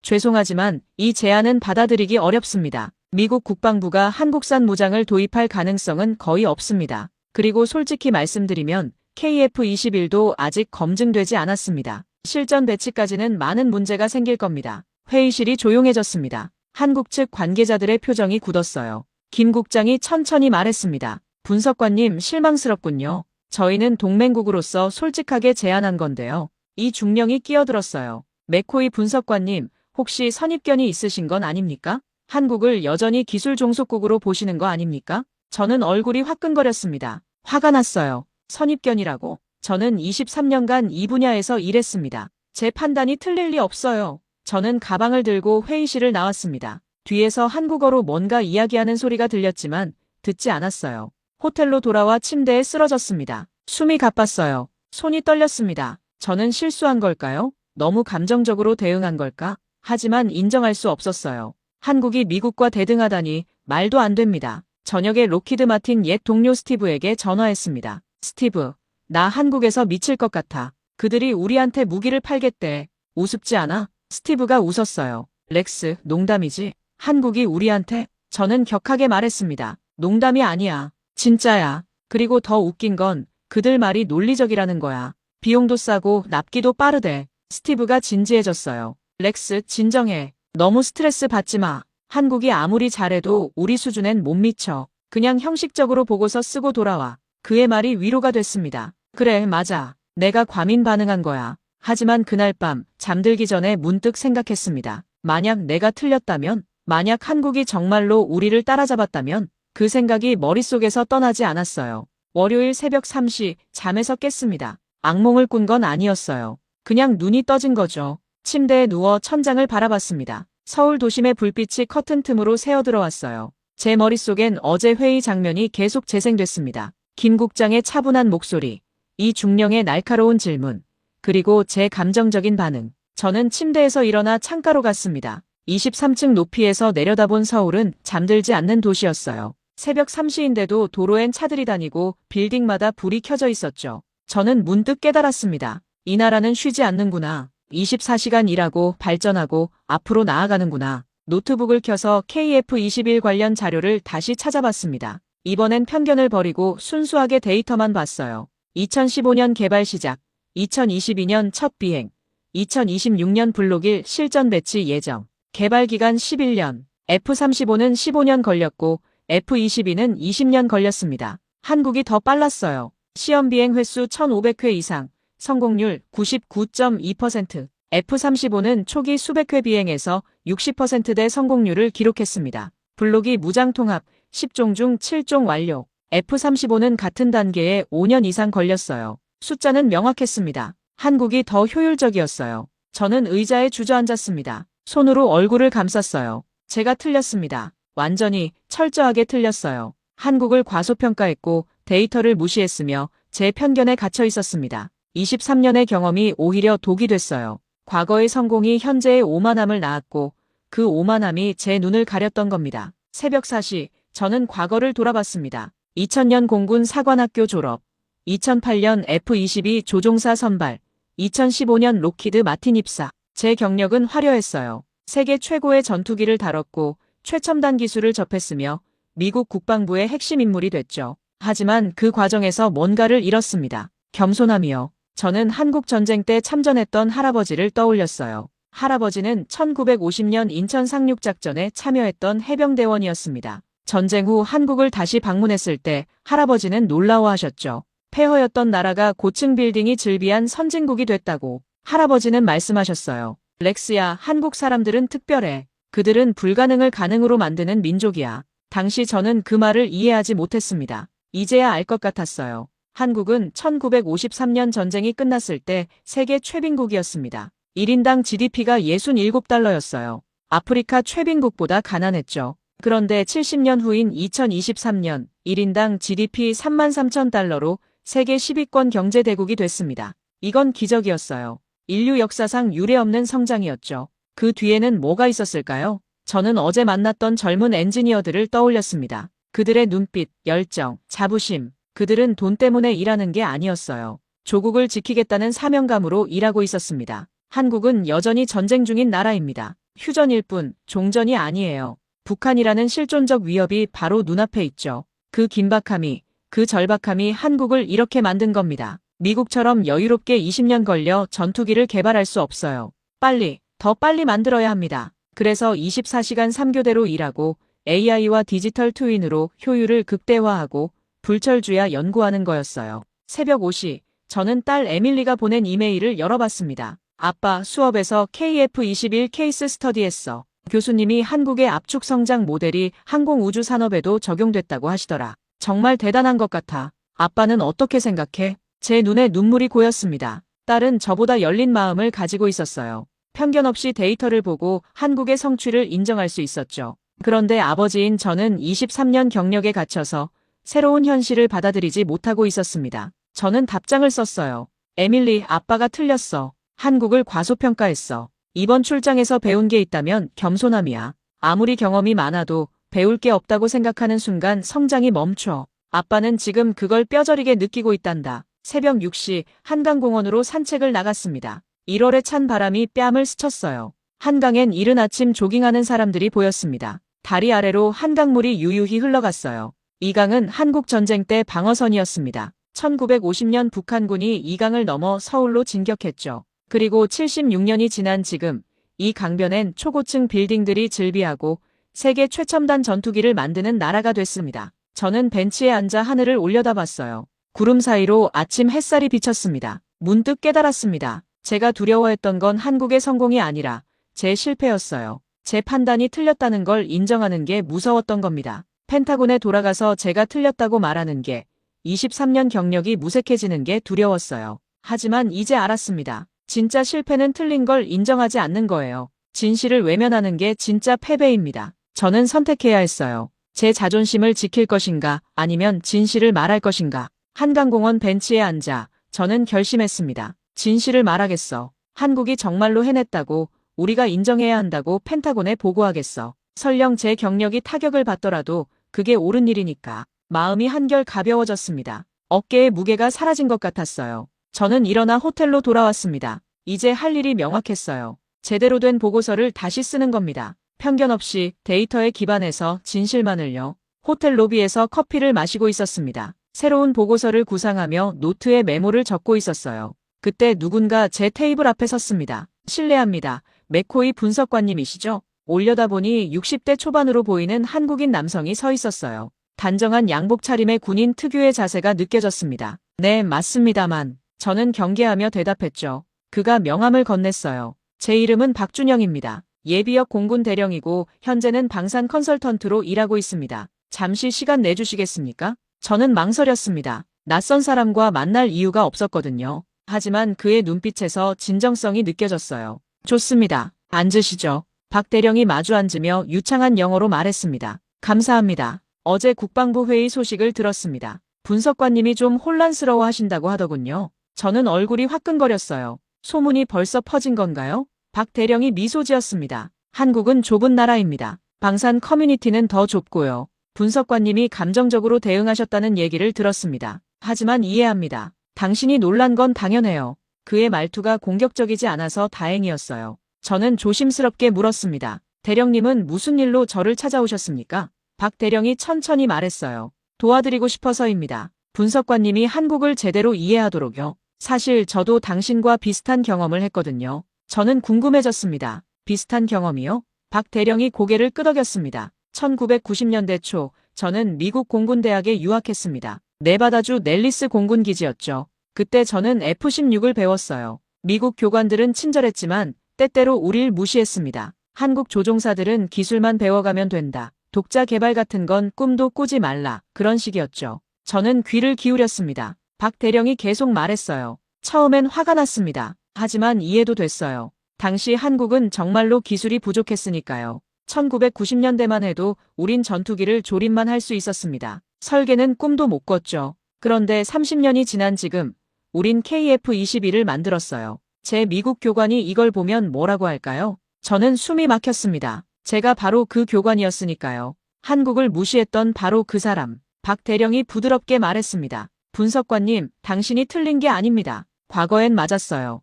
죄송하지만 이 제안은 받아들이기 어렵습니다. 미국 국방부가 한국산 무장을 도입할 가능성은 거의 없습니다. 그리고 솔직히 말씀드리면 KF-21도 아직 검증되지 않았습니다. 실전 배치까지는 많은 문제가 생길 겁니다. 회의실이 조용해졌습니다. 한국 측 관계자들의 표정이 굳었어요. 김 국장이 천천히 말했습니다. 분석관님, 실망스럽군요. 저희는 동맹국으로서 솔직하게 제안한 건데요. 이 중령이 끼어들었어요. 맥코이 분석관님, 혹시 선입견이 있으신 건 아닙니까? 한국을 여전히 기술 종속국으로 보시는 거 아닙니까? 저는 얼굴이 화끈거렸습니다. 화가 났어요. 선입견이라고. 저는 23년간 이 분야에서 일했습니다. 제 판단이 틀릴 리 없어요. 저는 가방을 들고 회의실을 나왔습니다. 뒤에서 한국어로 뭔가 이야기하는 소리가 들렸지만 듣지 않았어요. 호텔로 돌아와 침대에 쓰러졌습니다. 숨이 가빴어요. 손이 떨렸습니다. 저는 실수한 걸까요? 너무 감정적으로 대응한 걸까? 하지만 인정할 수 없었어요. 한국이 미국과 대등하다니 말도 안 됩니다. 저녁에 로키드 마틴 옛 동료 스티브에게 전화했습니다. 스티브, 나 한국에서 미칠 것 같아. 그들이 우리한테 무기를 팔겠대. 우습지 않아? 스티브가 웃었어요. 렉스, 농담이지? 한국이 우리한테? 저는 격하게 말했습니다. 농담이 아니야. 진짜야. 그리고 더 웃긴 건 그들 말이 논리적이라는 거야. 비용도 싸고 납기도 빠르대. 스티브가 진지해졌어요. 렉스, 진정해. 너무 스트레스 받지 마. 한국이 아무리 잘해도 우리 수준엔 못 미쳐. 그냥 형식적으로 보고서 쓰고 돌아와. 그의 말이 위로가 됐습니다. 그래, 맞아. 내가 과민 반응한 거야. 하지만 그날 밤 잠들기 전에 문득 생각했습니다. 만약 내가 틀렸다면? 만약 한국이 정말로 우리를 따라잡았다면? 그 생각이 머릿속에서 떠나지 않았어요. 월요일 새벽 3시 잠에서 깼습니다. 악몽을 꾼 건 아니었어요. 그냥 눈이 떠진 거죠. 침대에 누워 천장을 바라봤습니다. 서울 도심의 불빛이 커튼 틈으로 새어들어왔어요. 제 머릿속엔 어제 회의 장면이 계속 재생됐습니다. 김 국장의 차분한 목소리, 이 중령의 날카로운 질문, 그리고 제 감정적인 반응. 저는 침대에서 일어나 창가로 갔습니다. 23층 높이에서 내려다본 서울은 잠들지 않는 도시였어요. 새벽 3시인데도 도로엔 차들이 다니고 빌딩마다 불이 켜져 있었죠. 저는 문득 깨달았습니다. 이 나라는 쉬지 않는구나. 24시간 일하고 발전하고 앞으로 나아가는구나. 노트북을 켜서 KF-21 관련 자료를 다시 찾아봤습니다. 이번엔 편견을 버리고 순수하게 데이터만 봤어요. 2015년 개발 시작, 2022년 첫 비행, 2026년 블록1 실전 배치 예정, 개발 기간 11년, F-35는 15년 걸렸고 F-22는 20년 걸렸습니다. 한국이 더 빨랐어요. 시험 비행 횟수 1,500회 이상, 성공률 99.2%, F-35는 초기 수백 회 비행에서 60%대 성공률을 기록했습니다. 블록2 무장 통합 10종 중 7종 완료. F-35는 같은 단계에 5년 이상 걸렸어요. 숫자는 명확했습니다. 한국이 더 효율적이었어요. 저는 의자에 주저앉았습니다. 손으로 얼굴을 감쌌어요. 제가 틀렸습니다. 완전히 철저하게 틀렸어요. 한국을 과소평가했고 데이터를 무시했으며 제 편견에 갇혀 있었습니다. 23년의 경험이 오히려 독이 됐어요. 과거의 성공이 현재의 오만함을 낳았고 그 오만함이 제 눈을 가렸던 겁니다. 새벽 4시 저는 과거를 돌아봤습니다. 2000년 공군 사관학교 졸업, 2008년 F-22 조종사 선발, 2015년 록히드 마틴 입사. 제 경력은 화려했어요. 세계 최고의 전투기를 다뤘고 최첨단 기술을 접했으며 미국 국방부의 핵심 인물이 됐죠. 하지만 그 과정에서 뭔가를 잃었습니다. 겸손함이요. 저는 한국 전쟁 때 참전했던 할아버지를 떠올렸어요. 할아버지는 1950년 인천 상륙작전에 참여했던 해병대원이었습니다. 전쟁 후 한국을 다시 방문했을 때 할아버지는 놀라워하셨죠. 폐허였던 나라가 고층 빌딩이 즐비한 선진국이 됐다고 할아버지는 말씀하셨어요. 렉스야, 한국 사람들은 특별해. 그들은 불가능을 가능으로 만드는 민족이야. 당시 저는 그 말을 이해하지 못했습니다. 이제야 알 것 같았어요. 한국은 1953년 전쟁이 끝났을 때 세계 최빈국이었습니다. 1인당 GDP가 67달러였어요. 아프리카 최빈국보다 가난했죠. 그런데 70년 후인 2023년 1인당 GDP 33,000달러로 세계 10위권 경제대국이 됐습니다. 이건 기적이었어요. 인류 역사상 유례없는 성장이었죠. 그 뒤에는 뭐가 있었을까요? 저는 어제 만났던 젊은 엔지니어들을 떠올렸습니다. 그들의 눈빛, 열정, 자부심. 그들은 돈 때문에 일하는 게 아니었어요. 조국을 지키겠다는 사명감으로 일하고 있었습니다. 한국은 여전히 전쟁 중인 나라입니다. 휴전일 뿐, 종전이 아니에요. 북한이라는 실존적 위협이 바로 눈앞에 있죠. 그 긴박함이, 그 절박함이 한국을 이렇게 만든 겁니다. 미국처럼 여유롭게 20년 걸려 전투기를 개발할 수 없어요. 빨리, 더 빨리 만들어야 합니다. 그래서 24시간 3교대로 일하고 AI와 디지털 트윈으로 효율을 극대화하고 불철주야 연구하는 거였어요. 새벽 5시, 저는 딸 에밀리가 보낸 이메일을 열어봤습니다. 아빠, 수업에서 KF-21 케이스 스터디했어. 교수님이 한국의 압축 성장 모델이 항공우주 산업에도 적용됐다고 하시더라. 정말 대단한 것 같아. 아빠는 어떻게 생각해? 제 눈에 눈물이 고였습니다. 딸은 저보다 열린 마음을 가지고 있었어요. 편견 없이 데이터를 보고 한국의 성취를 인정할 수 있었죠. 그런데 아버지인 저는 23년 경력에 갇혀서 새로운 현실을 받아들이지 못하고 있었습니다. 저는 답장을 썼어요. 에밀리, 아빠가 틀렸어. 한국을 과소평가했어. 이번 출장에서 배운 게 있다면 겸손함이야. 아무리 경험이 많아도 배울 게 없다고 생각하는 순간 성장이 멈춰. 아빠는 지금 그걸 뼈저리게 느끼고 있단다. 새벽 6시 한강공원으로 산책을 나갔습니다. 1월의 찬 바람이 뺨을 스쳤어요. 한강엔 이른 아침 조깅하는 사람들이 보였습니다. 다리 아래로 한강물이 유유히 흘러갔어요. 이 강은 한국 전쟁 때 방어선이었습니다. 1950년 북한군이 이 강을 넘어 서울로 진격했죠. 그리고 76년이 지난 지금 이 강변엔 초고층 빌딩들이 즐비하고 세계 최첨단 전투기를 만드는 나라가 됐습니다. 저는 벤치에 앉아 하늘을 올려다봤어요. 구름 사이로 아침 햇살이 비쳤습니다. 문득 깨달았습니다. 제가 두려워했던 건 한국의 성공이 아니라 제 실패였어요. 제 판단이 틀렸다는 걸 인정하는 게 무서웠던 겁니다. 펜타곤에 돌아가서 제가 틀렸다고 말하는 게 23년 경력이 무색해지는 게 두려웠어요. 하지만 이제 알았습니다. 진짜 실패는 틀린 걸 인정하지 않는 거예요. 진실을 외면하는 게 진짜 패배입니다. 저는 선택해야 했어요. 제 자존심을 지킬 것인가 아니면 진실을 말할 것인가. 한강공원 벤치에 앉아 저는 결심했습니다. 진실을 말하겠어. 한국이 정말로 해냈다고 우리가 인정해야 한다고 펜타곤에 보고하겠어. 설령 제 경력이 타격을 받더라도 그게 옳은 일이니까. 마음이 한결 가벼워졌습니다. 어깨의 무게가 사라진 것 같았어요. 저는 일어나 호텔로 돌아왔습니다. 이제 할 일이 명확했어요. 제대로 된 보고서를 다시 쓰는 겁니다. 편견 없이 데이터에 기반해서 진실만을요. 호텔 로비에서 커피를 마시고 있었습니다. 새로운 보고서를 구상하며 노트에 메모를 적고 있었어요. 그때 누군가 제 테이블 앞에 섰습니다. 실례합니다. 맥코이 분석관님이시죠? 올려다보니 60대 초반으로 보이는 한국인 남성이 서 있었어요. 단정한 양복 차림의 군인 특유의 자세가 느껴졌습니다. 네, 맞습니다만. 저는 경계하며 대답했죠. 그가 명함을 건넸어요. 제 이름은 박준영입니다. 예비역 공군 대령이고 현재는 방산 컨설턴트로 일하고 있습니다. 잠시 시간 내주시겠습니까? 저는 망설였습니다. 낯선 사람과 만날 이유가 없었거든요. 하지만 그의 눈빛에서 진정성이 느껴졌어요. 좋습니다. 앉으시죠. 박 대령이 마주 앉으며 유창한 영어로 말했습니다. 감사합니다. 어제 국방부 회의 소식을 들었습니다. 분석관님이 좀 혼란스러워 하신다고 하더군요. 저는 얼굴이 화끈거렸어요. 소문이 벌써 퍼진 건가요? 박 대령이 미소 지었습니다. 한국은 좁은 나라입니다. 방산 커뮤니티는 더 좁고요. 분석관님이 감정적으로 대응하셨다는 얘기를 들었습니다. 하지만 이해합니다. 당신이 놀란 건 당연해요. 그의 말투가 공격적이지 않아서 다행이었어요. 저는 조심스럽게 물었습니다. 대령님은 무슨 일로 저를 찾아오셨습니까? 박 대령이 천천히 말했어요. 도와드리고 싶어서입니다. 분석관님이 한국을 제대로 이해하도록요. 사실 저도 당신과 비슷한 경험을 했거든요. 저는 궁금해졌습니다. 비슷한 경험이요? 박 대령이 고개를 끄덕였습니다. 1990년대 초 저는 미국 공군대학에 유학했습니다. 네바다주 넬리스 공군기지였죠. 그때 저는 F-16을 배웠어요. 미국 교관들은 친절했지만 때때로 우릴 무시했습니다. 한국 조종사들은 기술만 배워가면 된다. 독자 개발 같은 건 꿈도 꾸지 말라. 그런 식이었죠. 저는 귀를 기울였습니다. 박 대령이 계속 말했어요. 처음엔 화가 났습니다. 하지만 이해도 됐어요. 당시 한국은 정말로 기술이 부족했으니까요. 1990년대만 해도 우린 전투기를 조립만 할 수 있었습니다. 설계는 꿈도 못 꿨죠. 그런데 30년이 지난 지금 우린 KF-21을 만들었어요. 제 미국 교관이 이걸 보면 뭐라고 할까요? 저는 숨이 막혔습니다. 제가 바로 그 교관이었으니까요. 한국을 무시했던 바로 그 사람. 박 대령이 부드럽게 말했습니다. 분석관님, 당신이 틀린 게 아닙니다. 과거엔 맞았어요.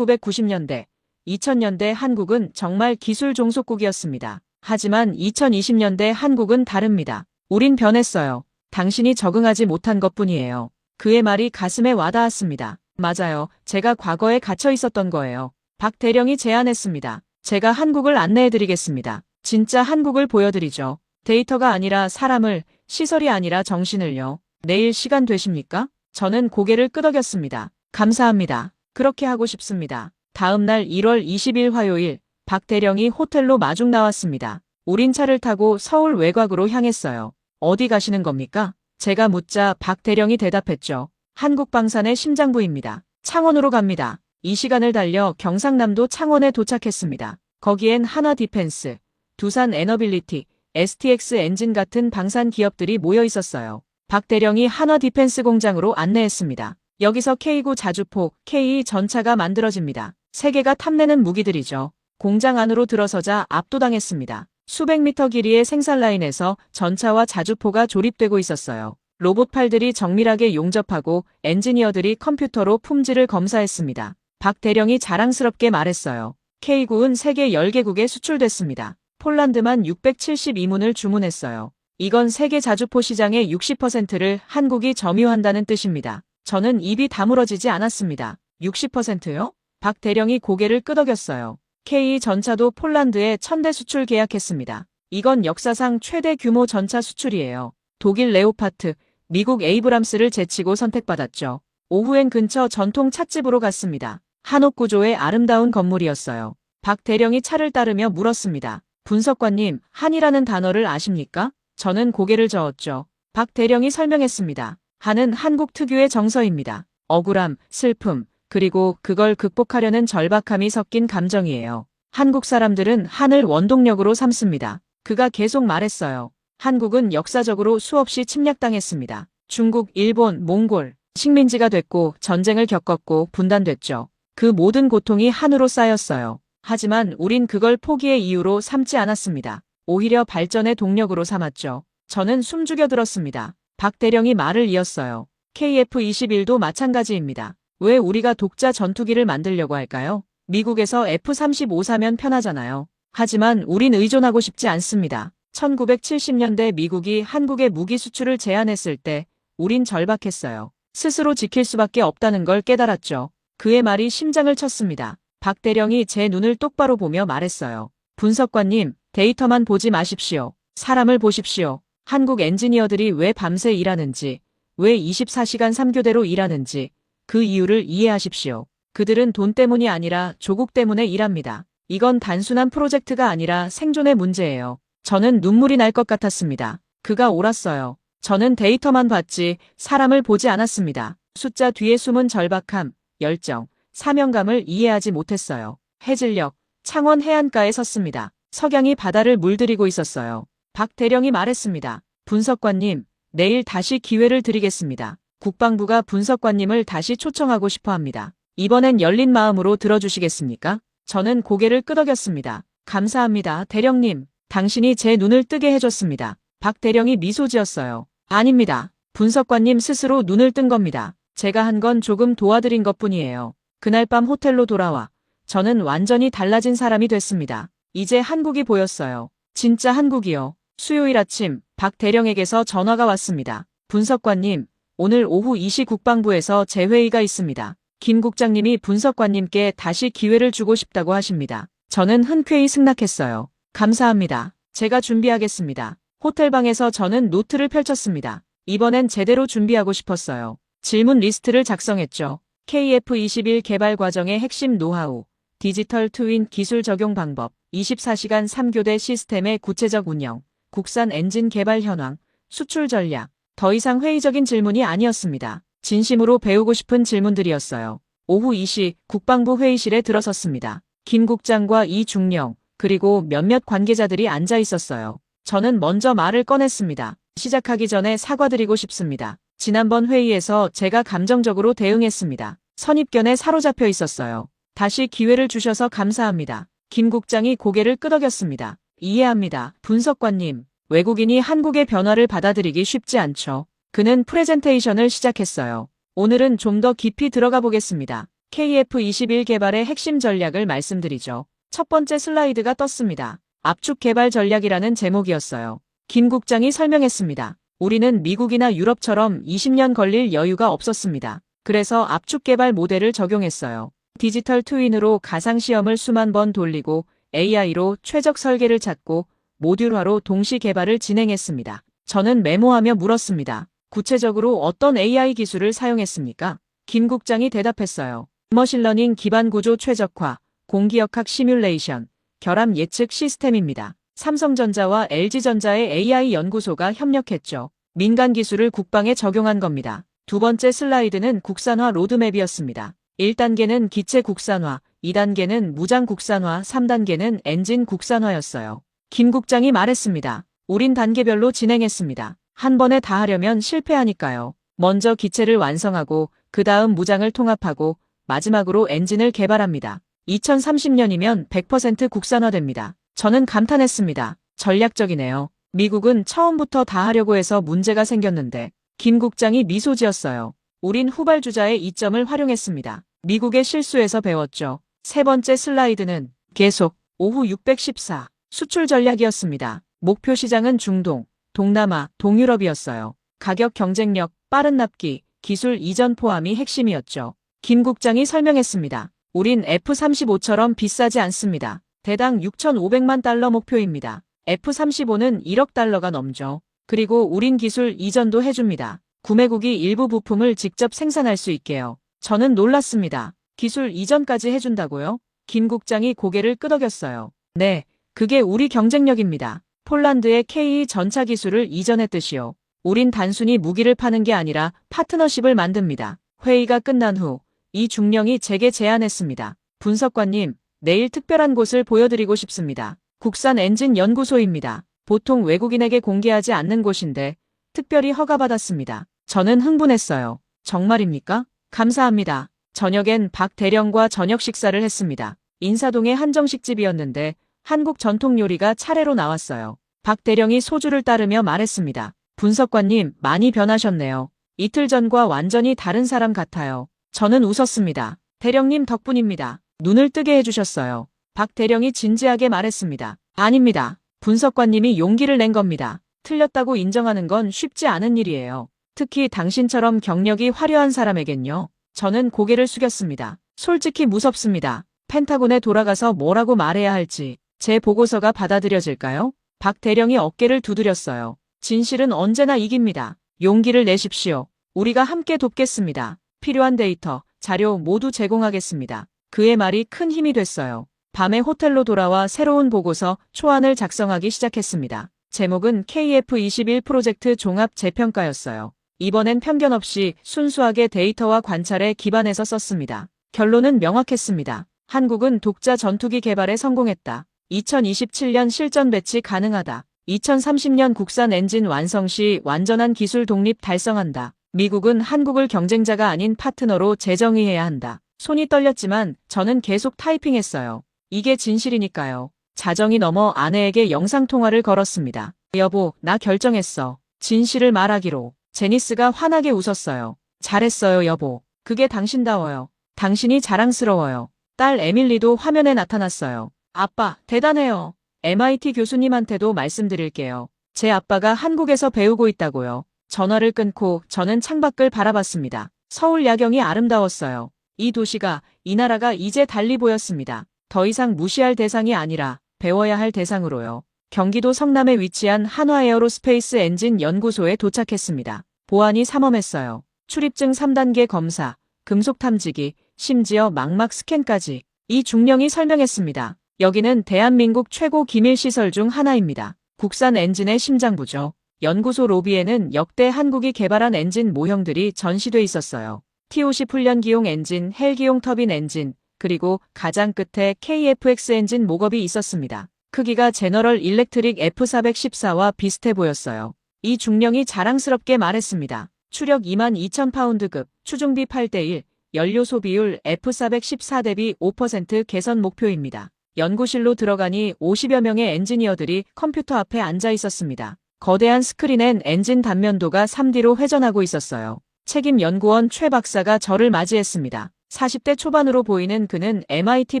1990년대, 2000년대 한국은 정말 기술 종속국이었습니다. 하지만 2020년대 한국은 다릅니다. 우린 변했어요. 당신이 적응하지 못한 것뿐이에요. 그의 말이 가슴에 와닿았습니다. 맞아요. 제가 과거에 갇혀 있었던 거예요. 박 대령이 제안했습니다. 제가 한국을 안내해드리겠습니다. 진짜 한국을 보여드리죠. 데이터가 아니라 사람을, 시설이 아니라 정신을요. 내일 시간 되십니까? 저는 고개를 끄덕였습니다. 감사합니다. 그렇게 하고 싶습니다. 다음 날 1월 20일 화요일, 박 대령이 호텔로 마중 나왔습니다. 우린 차를 타고 서울 외곽으로 향했어요. 어디 가시는 겁니까? 제가 묻자 박 대령이 대답했죠. 한국방산의 심장부입니다. 창원으로 갑니다. 이 시간을 달려 경상남도 창원에 도착했습니다. 거기엔 하나 디펜스, 두산 에너빌리티, STX 엔진 같은 방산 기업들이 모여 있었어요. 박 대령이 하나 디펜스 공장으로 안내했습니다. 여기서 K9 자주포, K2 전차가 만들어집니다. 세계가 탐내는 무기들이죠. 공장 안으로 들어서자 압도당했습니다. 수백 미터 길이의 생산 라인에서 전차와 자주포가 조립되고 있었어요. 로봇팔들이 정밀하게 용접하고 엔지니어들이 컴퓨터로 품질을 검사했습니다. 박 대령이 자랑스럽게 말했어요. K9은 세계 10개국에 수출됐습니다. 폴란드만 672문을 주문했어요. 이건 세계 자주포 시장의 60%를 한국이 점유한다는 뜻입니다. 저는 입이 다물어지지 않았습니다. 60%요? 박 대령이 고개를 끄덕였어요. K2 전차도 폴란드에 1000대 수출 계약했습니다. 이건 역사상 최대 규모 전차 수출이에요. 독일 레오파트, 미국 에이브람스를 제치고 선택받았죠. 오후엔 근처 전통 찻집으로 갔습니다. 한옥 구조의 아름다운 건물이었어요. 박 대령이 차를 따르며 물었습니다. 분석관님, 한이라는 단어를 아십니까? 저는 고개를 저었죠. 박 대령이 설명했습니다. 한은 한국 특유의 정서입니다. 억울함, 슬픔, 그리고 그걸 극복하려는 절박함이 섞인 감정이에요. 한국 사람들은 한을 원동력으로 삼습니다. 그가 계속 말했어요. 한국은 역사적으로 수없이 침략당했습니다. 중국, 일본, 몽골, 식민지가 됐고 전쟁을 겪었고 분단됐죠. 그 모든 고통이 한으로 쌓였어요. 하지만 우린 그걸 포기의 이유로 삼지 않았습니다. 오히려 발전의 동력으로 삼았죠. 저는 숨죽여 들었습니다. 박 대령이 말을 이었어요. KF-21도 마찬가지입니다. 왜 우리가 독자 전투기를 만들려고 할까요? 미국에서 F-35 사면 편하잖아요. 하지만 우린 의존하고 싶지 않습니다. 1970년대 미국이 한국의 무기 수출을 제한했을 때 우린 절박했어요. 스스로 지킬 수밖에 없다는 걸 깨달았죠. 그의 말이 심장을 쳤습니다. 박 대령이 제 눈을 똑바로 보며 말했어요. 분석관님, 데이터만 보지 마십시오. 사람을 보십시오. 한국 엔지니어들이 왜 밤새 일하는지, 왜 24시간 3교대로 일하는지 그 이유를 이해하십시오. 그들은 돈 때문이 아니라 조국 때문에 일합니다. 이건 단순한 프로젝트가 아니라 생존의 문제예요. 저는 눈물이 날 것 같았습니다. 그가 옳았어요. 저는 데이터만 봤지 사람을 보지 않았습니다. 숫자 뒤에 숨은 절박함, 열정, 사명감을 이해하지 못했어요. 해질녘, 창원 해안가에 섰습니다. 석양이 바다를 물들이고 있었어요. 박 대령이 말했습니다. 분석관님, 내일 다시 기회를 드리겠습니다. 국방부가 분석관님을 다시 초청하고 싶어 합니다. 이번엔 열린 마음으로 들어주시겠습니까? 저는 고개를 끄덕였습니다. 감사합니다, 대령님. 당신이 제 눈을 뜨게 해줬습니다. 박 대령이 미소 지었어요. 아닙니다. 분석관님 스스로 눈을 뜬 겁니다. 제가 한 건 조금 도와드린 것뿐이에요. 그날 밤 호텔로 돌아와 저는 완전히 달라진 사람이 됐습니다. 이제 한국이 보였어요. 진짜 한국이요. 수요일 아침 박 대령에게서 전화가 왔습니다. 분석관님, 오늘 오후 2시 국방부에서 재회의가 있습니다. 김 국장님이 분석관님께 다시 기회를 주고 싶다고 하십니다. 저는 흔쾌히 승낙했어요. 감사합니다. 제가 준비하겠습니다. 호텔방에서 저는 노트를 펼쳤습니다. 이번엔 제대로 준비하고 싶었어요. 질문 리스트를 작성했죠. KF-21 개발 과정의 핵심 노하우, 디지털 트윈 기술 적용 방법, 24시간 3교대 시스템의 구체적 운영, 국산 엔진 개발 현황, 수출 전략. 더 이상 회의적인 질문이 아니었습니다. 진심으로 배우고 싶은 질문들이었어요. 오후 2시 국방부 회의실에 들어섰습니다. 김 국장과 이 중령, 그리고 몇몇 관계자들이 앉아 있었어요. 저는 먼저 말을 꺼냈습니다. 시작하기 전에 사과드리고 싶습니다. 지난번 회의에서 제가 감정적으로 대응했습니다. 선입견에 사로잡혀 있었어요. 다시 기회를 주셔서 감사합니다. 김 국장이 고개를 끄덕였습니다. 이해합니다. 분석관님, 외국인이 한국의 변화를 받아들이기 쉽지 않죠. 그는 프레젠테이션을 시작했어요. 오늘은 좀 더 깊이 들어가 보겠습니다. KF-21 개발의 핵심 전략을 말씀드리죠. 첫 번째 슬라이드가 떴습니다. 압축 개발 전략이라는 제목이었어요. 김 국장이 설명했습니다. 우리는 미국이나 유럽처럼 20년 걸릴 여유가 없었습니다. 그래서 압축 개발 모델을 적용했어요. 디지털 트윈으로 가상시험을 수만 번 돌리고 AI로 최적 설계를 찾고 모듈화로 동시 개발을 진행했습니다. 저는 메모하며 물었습니다. 구체적으로 어떤 AI 기술을 사용했습니까? 김 국장이 대답했어요. 머신러닝 기반 구조 최적화, 공기역학 시뮬레이션, 결함 예측 시스템입니다. 삼성전자와 LG전자의 AI 연구소가 협력했죠. 민간 기술을 국방에 적용한 겁니다. 두 번째 슬라이드는 국산화 로드맵이었습니다. 1단계는 기체 국산화, 2단계는 무장 국산화, 3단계는 엔진 국산화였어요. 김 국장이 말했습니다. 우린 단계별로 진행했습니다. 한 번에 다 하려면 실패하니까요. 먼저 기체를 완성하고 그 다음 무장을 통합하고 마지막으로 엔진을 개발합니다. 2030년이면 100% 국산화됩니다. 저는 감탄했습니다. 전략적이네요. 미국은 처음부터 다 하려고 해서 문제가 생겼는데 김 국장이 미소 지었어요. 우린 후발주자의 이점을 활용했습니다. 미국의 실수에서 배웠죠. 세 번째 슬라이드는 계속 오후 614 수출 전략이었습니다. 목표 시장은 중동, 동남아, 동유럽이었어요. 가격 경쟁력, 빠른 납기, 기술 이전 포함이 핵심이었죠. 김 국장이 설명했습니다. 우린 F-35처럼 비싸지 않습니다. 대당 6,500만 달러 목표입니다. F-35는 1억 달러가 넘죠. 그리고 우린 기술 이전도 해줍니다. 구매국이 일부 부품을 직접 생산할 수 있게요. 저는 놀랐습니다. 기술 이전까지 해준다고요? 김 국장이 고개를 끄덕였어요. 네, 그게 우리 경쟁력입니다. 폴란드의 KE 전차 기술을 이전했듯이요. 우린 단순히 무기를 파는 게 아니라 파트너십을 만듭니다. 회의가 끝난 후 이 중령이 제게 제안했습니다. 분석관님, 내일 특별한 곳을 보여드리고 싶습니다. 국산 엔진 연구소입니다. 보통 외국인에게 공개하지 않는 곳인데 특별히 허가받았습니다. 저는 흥분했어요. 정말입니까? 감사합니다. 저녁엔 박 대령과 저녁 식사를 했습니다. 인사동의 한정식집이었는데 한국 전통 요리가 차례로 나왔어요. 박 대령이 소주를 따르며 말했습니다. 분석관님, 많이 변하셨네요. 이틀 전과 완전히 다른 사람 같아요. 저는 웃었습니다. 대령님 덕분입니다. 눈을 뜨게 해주셨어요. 박 대령이 진지하게 말했습니다. 아닙니다. 분석관님이 용기를 낸 겁니다. 틀렸다고 인정하는 건 쉽지 않은 일이에요. 특히 당신처럼 경력이 화려한 사람에겐요. 저는 고개를 숙였습니다. 솔직히 무섭습니다. 펜타곤에 돌아가서 뭐라고 말해야 할지. 제 보고서가 받아들여질까요? 박 대령이 어깨를 두드렸어요. 진실은 언제나 이깁니다. 용기를 내십시오. 우리가 함께 돕겠습니다. 필요한 데이터, 자료 모두 제공하겠습니다. 그의 말이 큰 힘이 됐어요. 밤에 호텔로 돌아와 새로운 보고서 초안을 작성하기 시작했습니다. 제목은 KF-21 프로젝트 종합 재평가였어요. 이번엔 편견 없이 순수하게 데이터와 관찰에 기반해서 썼습니다. 결론은 명확했습니다. 한국은 독자 전투기 개발에 성공했다. 2027년 실전 배치 가능하다. 2030년 국산 엔진 완성 시 완전한 기술 독립 달성한다. 미국은 한국을 경쟁자가 아닌 파트너로 재정의해야 한다. 손이 떨렸지만 저는 계속 타이핑했어요. 이게 진실이니까요. 자정이 넘어 아내에게 영상통화를 걸었습니다. 여보, 나 결정했어. 진실을 말하기로. 제니스가 환하게 웃었어요. 잘했어요, 여보. 그게 당신다워요. 당신이 자랑스러워요. 딸 에밀리도 화면에 나타났어요. 아빠, 대단해요. MIT 교수님한테도 말씀드릴게요. 제 아빠가 한국에서 배우고 있다고요. 전화를 끊고 저는 창밖을 바라봤습니다. 서울 야경이 아름다웠어요. 이 도시가, 이 나라가 이제 달리 보였습니다. 더 이상 무시할 대상이 아니라 배워야 할 대상으로요. 경기도 성남에 위치한 한화에어로스페이스 엔진 연구소에 도착했습니다. 보안이 삼엄했어요. 출입증 3단계 검사, 금속 탐지기, 심지어 망막 스캔까지. 이 중령이 설명했습니다. 여기는 대한민국 최고 기밀시설 중 하나입니다. 국산 엔진의 심장부죠. 연구소 로비에는 역대 한국이 개발한 엔진 모형들이 전시돼 있었어요. TOC 훈련기용 엔진, 헬기용 터빈 엔진, 그리고 가장 끝에 KFX 엔진 목업이 있었습니다. 크기가 제너럴 일렉트릭 F414와 비슷해 보였어요. 이 중령이 자랑스럽게 말했습니다. 추력 22,000파운드급, 추중비 8대1, 연료 소비율 F414 대비 5% 개선 목표입니다. 연구실로 들어가니 50여 명의 엔지니어들이 컴퓨터 앞에 앉아 있었습니다. 거대한 스크린엔 엔진 단면도가 3D로 회전하고 있었어요. 책임 연구원 최 박사가 저를 맞이했습니다. 40대 초반으로 보이는 그는 MIT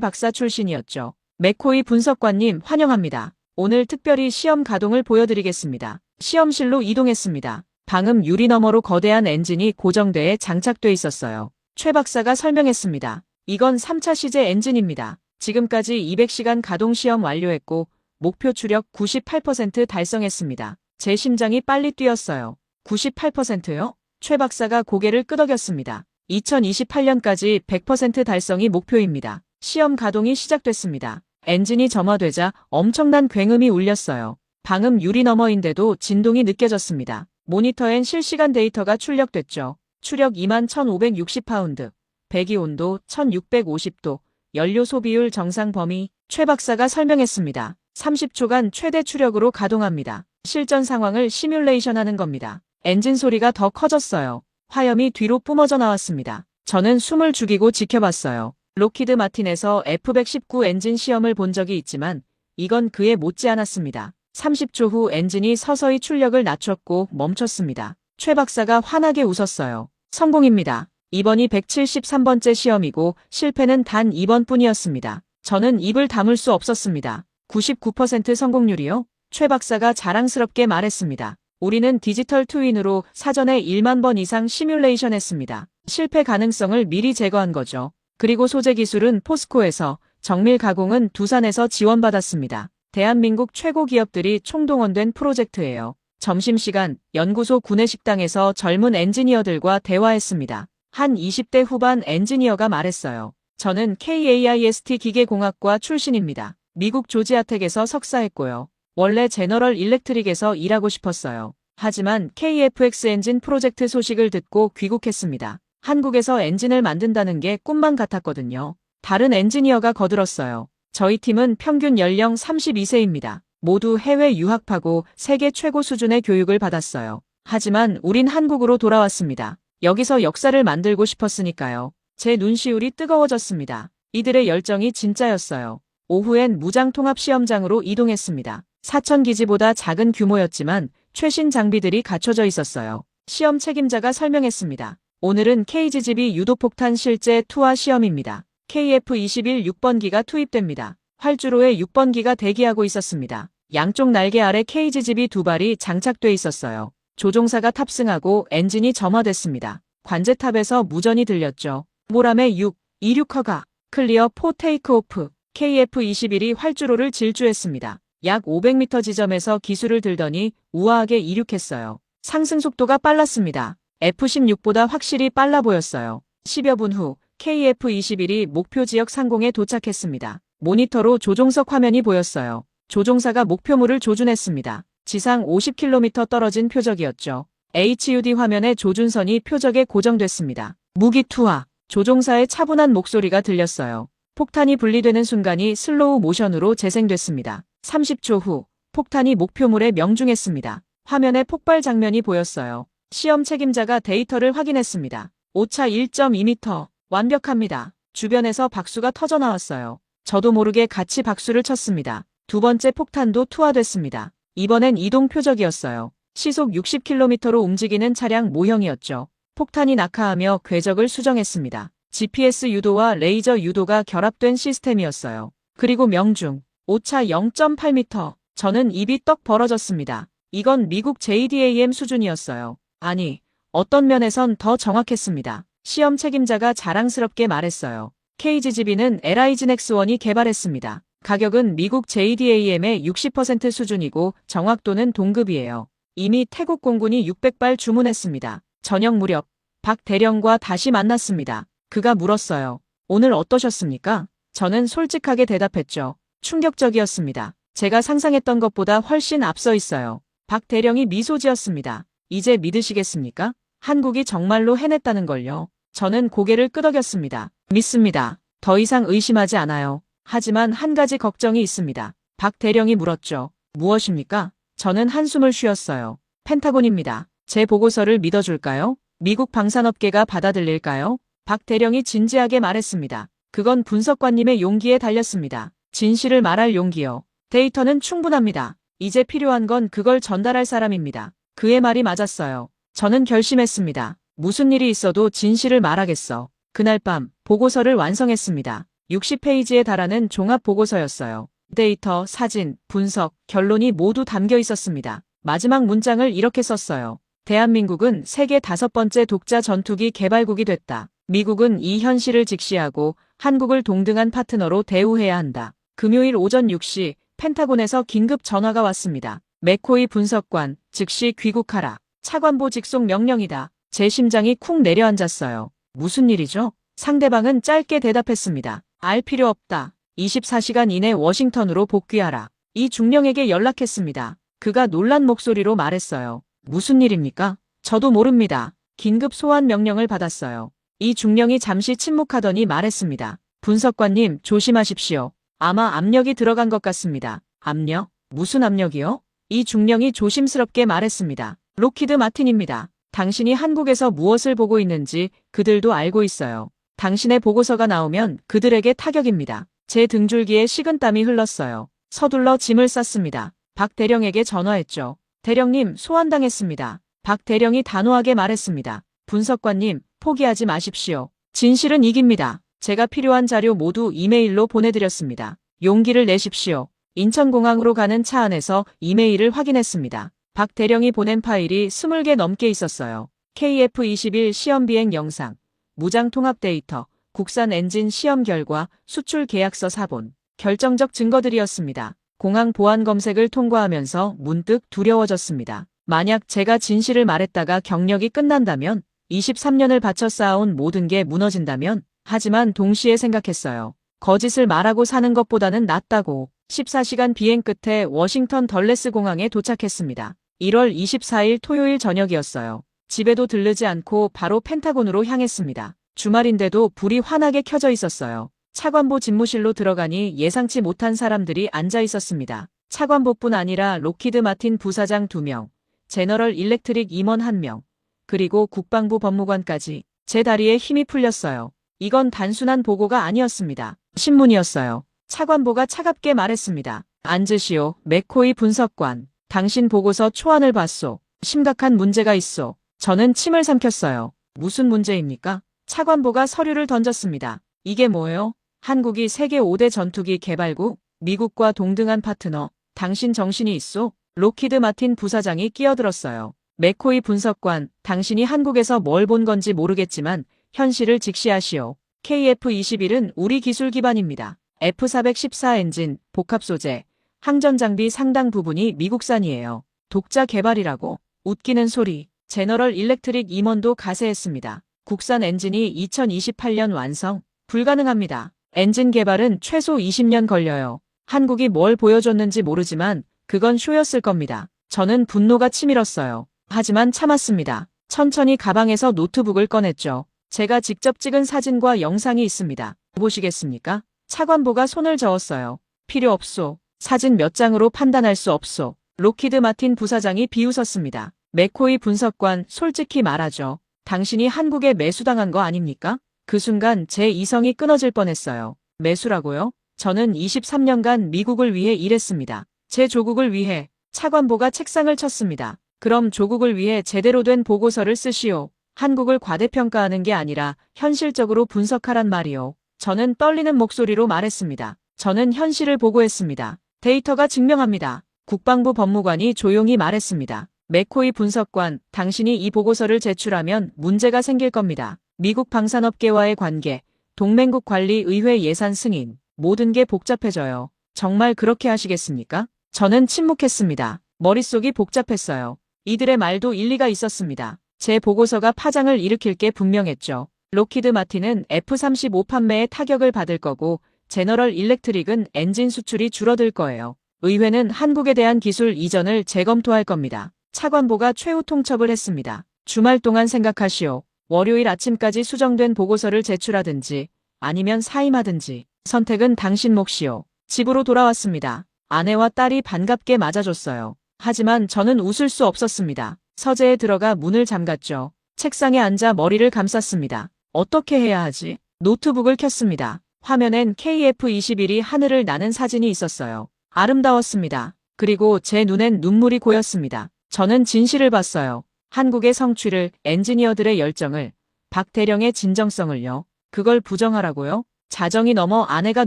박사 출신이었죠. 맥코이 분석관님 환영합니다. 오늘 특별히 시험 가동을 보여드리겠습니다. 시험실로 이동했습니다. 방음 유리 너머로 거대한 엔진이 고정대에 장착돼 있었어요. 최 박사가 설명했습니다. 이건 3차 시제 엔진입니다. 지금까지 200시간 가동 시험 완료했고 목표 추력 98% 달성했습니다. 제 심장이 빨리 뛰었어요. 98%요? 최 박사가 고개를 끄덕였습니다. 2028년까지 100% 달성이 목표입니다. 시험 가동이 시작됐습니다. 엔진이 점화되자 엄청난 굉음이 울렸어요. 방음 유리 너머인데도 진동이 느껴졌습니다. 모니터엔 실시간 데이터가 출력됐죠. 추력 21,560파운드, 배기 온도 1,650도, 연료 소비율 정상 범위, 최 박사가 설명했습니다. 30초간 최대 추력으로 가동합니다. 실전 상황을 시뮬레이션하는 겁니다. 엔진 소리가 더 커졌어요. 화염이 뒤로 뿜어져 나왔습니다. 저는 숨을 죽이고 지켜봤어요. 록히드 마틴에서 F-119 엔진 시험을 본 적이 있지만 이건 그에 못지않았습니다. 30초 후 엔진이 서서히 출력을 낮췄고 멈췄습니다. 최 박사가 환하게 웃었어요. 성공입니다. 이번이 173번째 시험이고 실패는 단 2번뿐이었습니다. 저는 입을 다물 수 없었습니다. 99% 성공률이요? 최 박사가 자랑스럽게 말했습니다. 우리는 디지털 트윈으로 사전에 1만 번 이상 시뮬레이션 했습니다. 실패 가능성을 미리 제거한 거죠. 그리고 소재 기술은 포스코에서, 정밀 가공은 두산에서 지원받았습니다. 대한민국 최고 기업들이 총동원된 프로젝트예요. 점심시간 연구소 구내식당에서 젊은 엔지니어들과 대화했습니다. 한 20대 후반 엔지니어가 말했어요. 저는 KAIST 기계공학과 출신입니다. 미국 조지아텍에서 석사했고요. 원래 제너럴 일렉트릭에서 일하고 싶었어요. 하지만 KFX 엔진 프로젝트 소식을 듣고 귀국했습니다. 한국에서 엔진을 만든다는 게 꿈만 같았거든요. 다른 엔지니어가 거들었어요. 저희 팀은 평균 연령 32세입니다. 모두 해외 유학하고 세계 최고 수준의 교육을 받았어요. 하지만 우린 한국으로 돌아왔습니다. 여기서 역사를 만들고 싶었으니까요. 제 눈시울이 뜨거워졌습니다. 이들의 열정이 진짜였어요. 오후엔 무장통합시험장으로 이동했습니다. 사천기지보다 작은 규모였지만 최신 장비들이 갖춰져 있었어요. 시험 책임자가 설명했습니다. 오늘은 KGGB 유도폭탄 실제 투하 시험입니다. KF-21 6번기가 투입됩니다. 활주로에 6번기가 대기하고 있었습니다. 양쪽 날개 아래 KGGB 두 발이 장착돼 있었어요. 조종사가 탑승하고 엔진이 점화됐습니다. 관제탑에서 무전이 들렸죠. 모람의 6, 26허가, 클리어 4 테이크오프, KF-21이 활주로를 질주했습니다. 약 500m 지점에서 기술을 들더니 우아하게 이륙했어요. 상승 속도가 빨랐습니다. F-16보다 확실히 빨라 보였어요. 10여 분 후 KF-21이 목표 지역 상공에 도착했습니다. 모니터로 조종석 화면이 보였어요. 조종사가 목표물을 조준했습니다. 지상 50km 떨어진 표적이었죠. HUD 화면에 조준선이 표적에 고정됐습니다. 무기 투하. 조종사의 차분한 목소리가 들렸어요. 폭탄이 분리되는 순간이 슬로우 모션으로 재생됐습니다. 30초 후 폭탄이 목표물에 명중했습니다. 화면에 폭발 장면이 보였어요. 시험 책임자가 데이터를 확인했습니다. 오차 1.2m. 완벽합니다. 주변에서 박수가 터져 나왔어요. 저도 모르게 같이 박수를 쳤습니다. 두 번째 폭탄도 투하됐습니다. 이번엔 이동 표적이었어요. 시속 60km로 움직이는 차량 모형이었죠. 폭탄이 낙하하며 궤적을 수정했습니다. GPS 유도와 레이저 유도가 결합된 시스템이었어요. 그리고 명중. 오차 0.8m. 저는 입이 떡 벌어졌습니다. 이건 미국 JDAM 수준이었어요. 아니, 어떤 면에선 더 정확했습니다. 시험 책임자가 자랑스럽게 말했어요. KGGB는 LIG Nex1이 개발했습니다. 가격은 미국 JDAM의 60% 수준이고 정확도는 동급이에요. 이미 태국 공군이 600발 주문했습니다. 저녁 무렵 박 대령과 다시 만났습니다. 그가 물었어요. 오늘 어떠셨습니까? 저는 솔직하게 대답했죠. 충격적이었습니다. 제가 상상했던 것보다 훨씬 앞서 있어요. 박 대령이 미소 지었습니다. 이제 믿으시겠습니까? 한국이 정말로 해냈다는 걸요. 저는 고개를 끄덕였습니다. 믿습니다. 더 이상 의심하지 않아요. 하지만 한 가지 걱정이 있습니다. 박 대령이 물었죠. 무엇입니까? 저는 한숨을 쉬었어요. 펜타곤입니다. 제 보고서를 믿어줄까요? 미국 방산업계가 받아들일까요? 박 대령이 진지하게 말했습니다. 그건 분석관님의 용기에 달렸습니다. 진실을 말할 용기요. 데이터는 충분합니다. 이제 필요한 건 그걸 전달할 사람입니다. 그의 말이 맞았어요. 저는 결심했습니다. 무슨 일이 있어도 진실을 말하겠어. 그날 밤 보고서를 완성했습니다. 60페이지에 달하는 종합 보고서였어요. 데이터, 사진, 분석, 결론이 모두 담겨 있었습니다. 마지막 문장을 이렇게 썼어요. 대한민국은 세계 5번째 독자 전투기 개발국이 됐다. 미국은 이 현실을 직시하고 한국을 동등한 파트너로 대우해야 한다. 금요일 오전 6시 펜타곤에서 긴급 전화가 왔습니다. 맥코이 분석관, 즉시 귀국하라. 차관보 직속 명령이다. 제 심장이 쿵 내려앉았어요. 무슨 일이죠? 상대방은 짧게 대답했습니다. 알 필요 없다. 24시간 이내 워싱턴으로 복귀하라. 이 중령에게 연락했습니다. 그가 놀란 목소리로 말했어요. 무슨 일입니까? 저도 모릅니다. 긴급 소환 명령을 받았어요. 이 중령이 잠시 침묵하더니 말했습니다. 분석관님, 조심하십시오. 아마 압력이 들어간 것 같습니다. 압력? 무슨 압력이요? 이 중령이 조심스럽게 말했습니다. 록히드 마틴입니다. 당신이 한국에서 무엇을 보고 있는지 그들도 알고 있어요. 당신의 보고서가 나오면 그들에게 타격입니다. 제 등줄기에 식은땀이 흘렀어요. 서둘러 짐을 쌌습니다. 박 대령에게 전화했죠. 대령님, 소환당했습니다. 박 대령이 단호하게 말했습니다. 분석관님, 포기하지 마십시오. 진실은 이깁니다. 제가 필요한 자료 모두 이메일로 보내드렸습니다. 용기를 내십시오. 인천공항으로 가는 차 안에서 이메일을 확인했습니다. 박 대령이 보낸 파일이 20개 넘게 있었어요. KF-21 시험 비행 영상, 무장 통합 데이터, 국산 엔진 시험 결과, 수출 계약서 사본, 결정적 증거들이었습니다. 공항 보안 검색을 통과하면서 문득 두려워졌습니다. 만약 제가 진실을 말했다가 경력이 끝난다면, 23년을 바쳐 쌓아온 모든 게 무너진다면, 하지만 동시에 생각했어요. 거짓을 말하고 사는 것보다는 낫다고. 14시간 비행 끝에 워싱턴 덜레스 공항에 도착했습니다. 1월 24일 토요일 저녁이었어요. 집에도 들르지 않고 바로 펜타곤으로 향했습니다. 주말인데도 불이 환하게 켜져 있었어요. 차관보 집무실로 들어가니 예상치 못한 사람들이 앉아 있었습니다. 차관보뿐 아니라 록히드 마틴 부사장 2명, 제너럴 일렉트릭 임원 1명, 그리고 국방부 법무관까지. 제 다리에 힘이 풀렸어요. 이건 단순한 보고가 아니었습니다. 신문이었어요. 차관보가 차갑게 말했습니다. 앉으시오, 맥코이 분석관. 당신 보고서 초안을 봤소. 심각한 문제가 있소. 저는 침을 삼켰어요. 무슨 문제입니까? 차관보가 서류를 던졌습니다. 이게 뭐예요? 한국이 세계 5대 전투기 개발국, 미국과 동등한 파트너. 당신 정신이 있소? 록히드 마틴 부사장이 끼어들었어요. 맥코이 분석관, 당신이 한국에서 뭘 본 건지 모르겠지만 현실을 직시하시오. KF-21은 우리 기술 기반입니다. F-414 엔진, 복합 소재, 항전 장비 상당 부분이 미국산이에요. 독자 개발이라고. 웃기는 소리. 제너럴 일렉트릭 임원도 가세했습니다. 국산 엔진이 2028년 완성? 불가능합니다. 엔진 개발은 최소 20년 걸려요. 한국이 뭘 보여줬는지 모르지만 그건 쇼였을 겁니다. 저는 분노가 치밀었어요. 하지만 참았습니다. 천천히 가방에서 노트북을 꺼냈죠. 제가 직접 찍은 사진과 영상이 있습니다. 보시겠습니까? 차관보가 손을 저었어요. 필요 없소. 사진 몇 장으로 판단할 수 없소. 로키드 마틴 부사장이 비웃었습니다. 맥코이 분석관, 솔직히 말하죠. 당신이 한국에 매수당한 거 아닙니까? 그 순간 제 이성이 끊어질 뻔했어요. 매수라고요? 저는 23년간 미국을 위해 일했습니다. 제 조국을 위해. 차관보가 책상을 쳤습니다. 그럼 조국을 위해 제대로 된 보고서를 쓰시오. 한국을 과대평가하는 게 아니라 현실적으로 분석하란 말이오. 저는 떨리는 목소리로 말했습니다. 저는 현실을 보고했습니다. 데이터가 증명합니다. 국방부 법무관이 조용히 말했습니다. 맥코이 분석관, 당신이 이 보고서를 제출하면 문제가 생길 겁니다. 미국 방산업계와의 관계, 동맹국 관리 의회 예산 승인, 모든 게 복잡해져요. 정말 그렇게 하시겠습니까? 저는 침묵했습니다. 머릿속이 복잡했어요. 이들의 말도 일리가 있었습니다. 제 보고서가 파장을 일으킬 게 분명했죠. 로키드 마틴은 F-35 판매에 타격을 받을 거고 제너럴 일렉트릭은 엔진 수출이 줄어들 거예요. 의회는 한국에 대한 기술 이전을 재검토할 겁니다. 차관보가 최후 통첩을 했습니다. 주말 동안 생각하시오. 월요일 아침까지 수정된 보고서를 제출하든지 아니면 사임하든지 선택은 당신 몫이오. 집으로 돌아왔습니다. 아내와 딸이 반갑게 맞아줬어요. 하지만 저는 웃을 수 없었습니다. 서재에 들어가 문을 잠갔죠. 책상에 앉아 머리를 감쌌습니다. 어떻게 해야 하지? 노트북을 켰습니다. 화면엔 KF-21이 하늘을 나는 사진이 있었어요. 아름다웠습니다. 그리고 제 눈엔 눈물이 고였습니다. 저는 진실을 봤어요. 한국의 성취를, 엔지니어들의 열정을, 박대령의 진정성을요. 그걸 부정하라고요? 자정이 넘어 아내가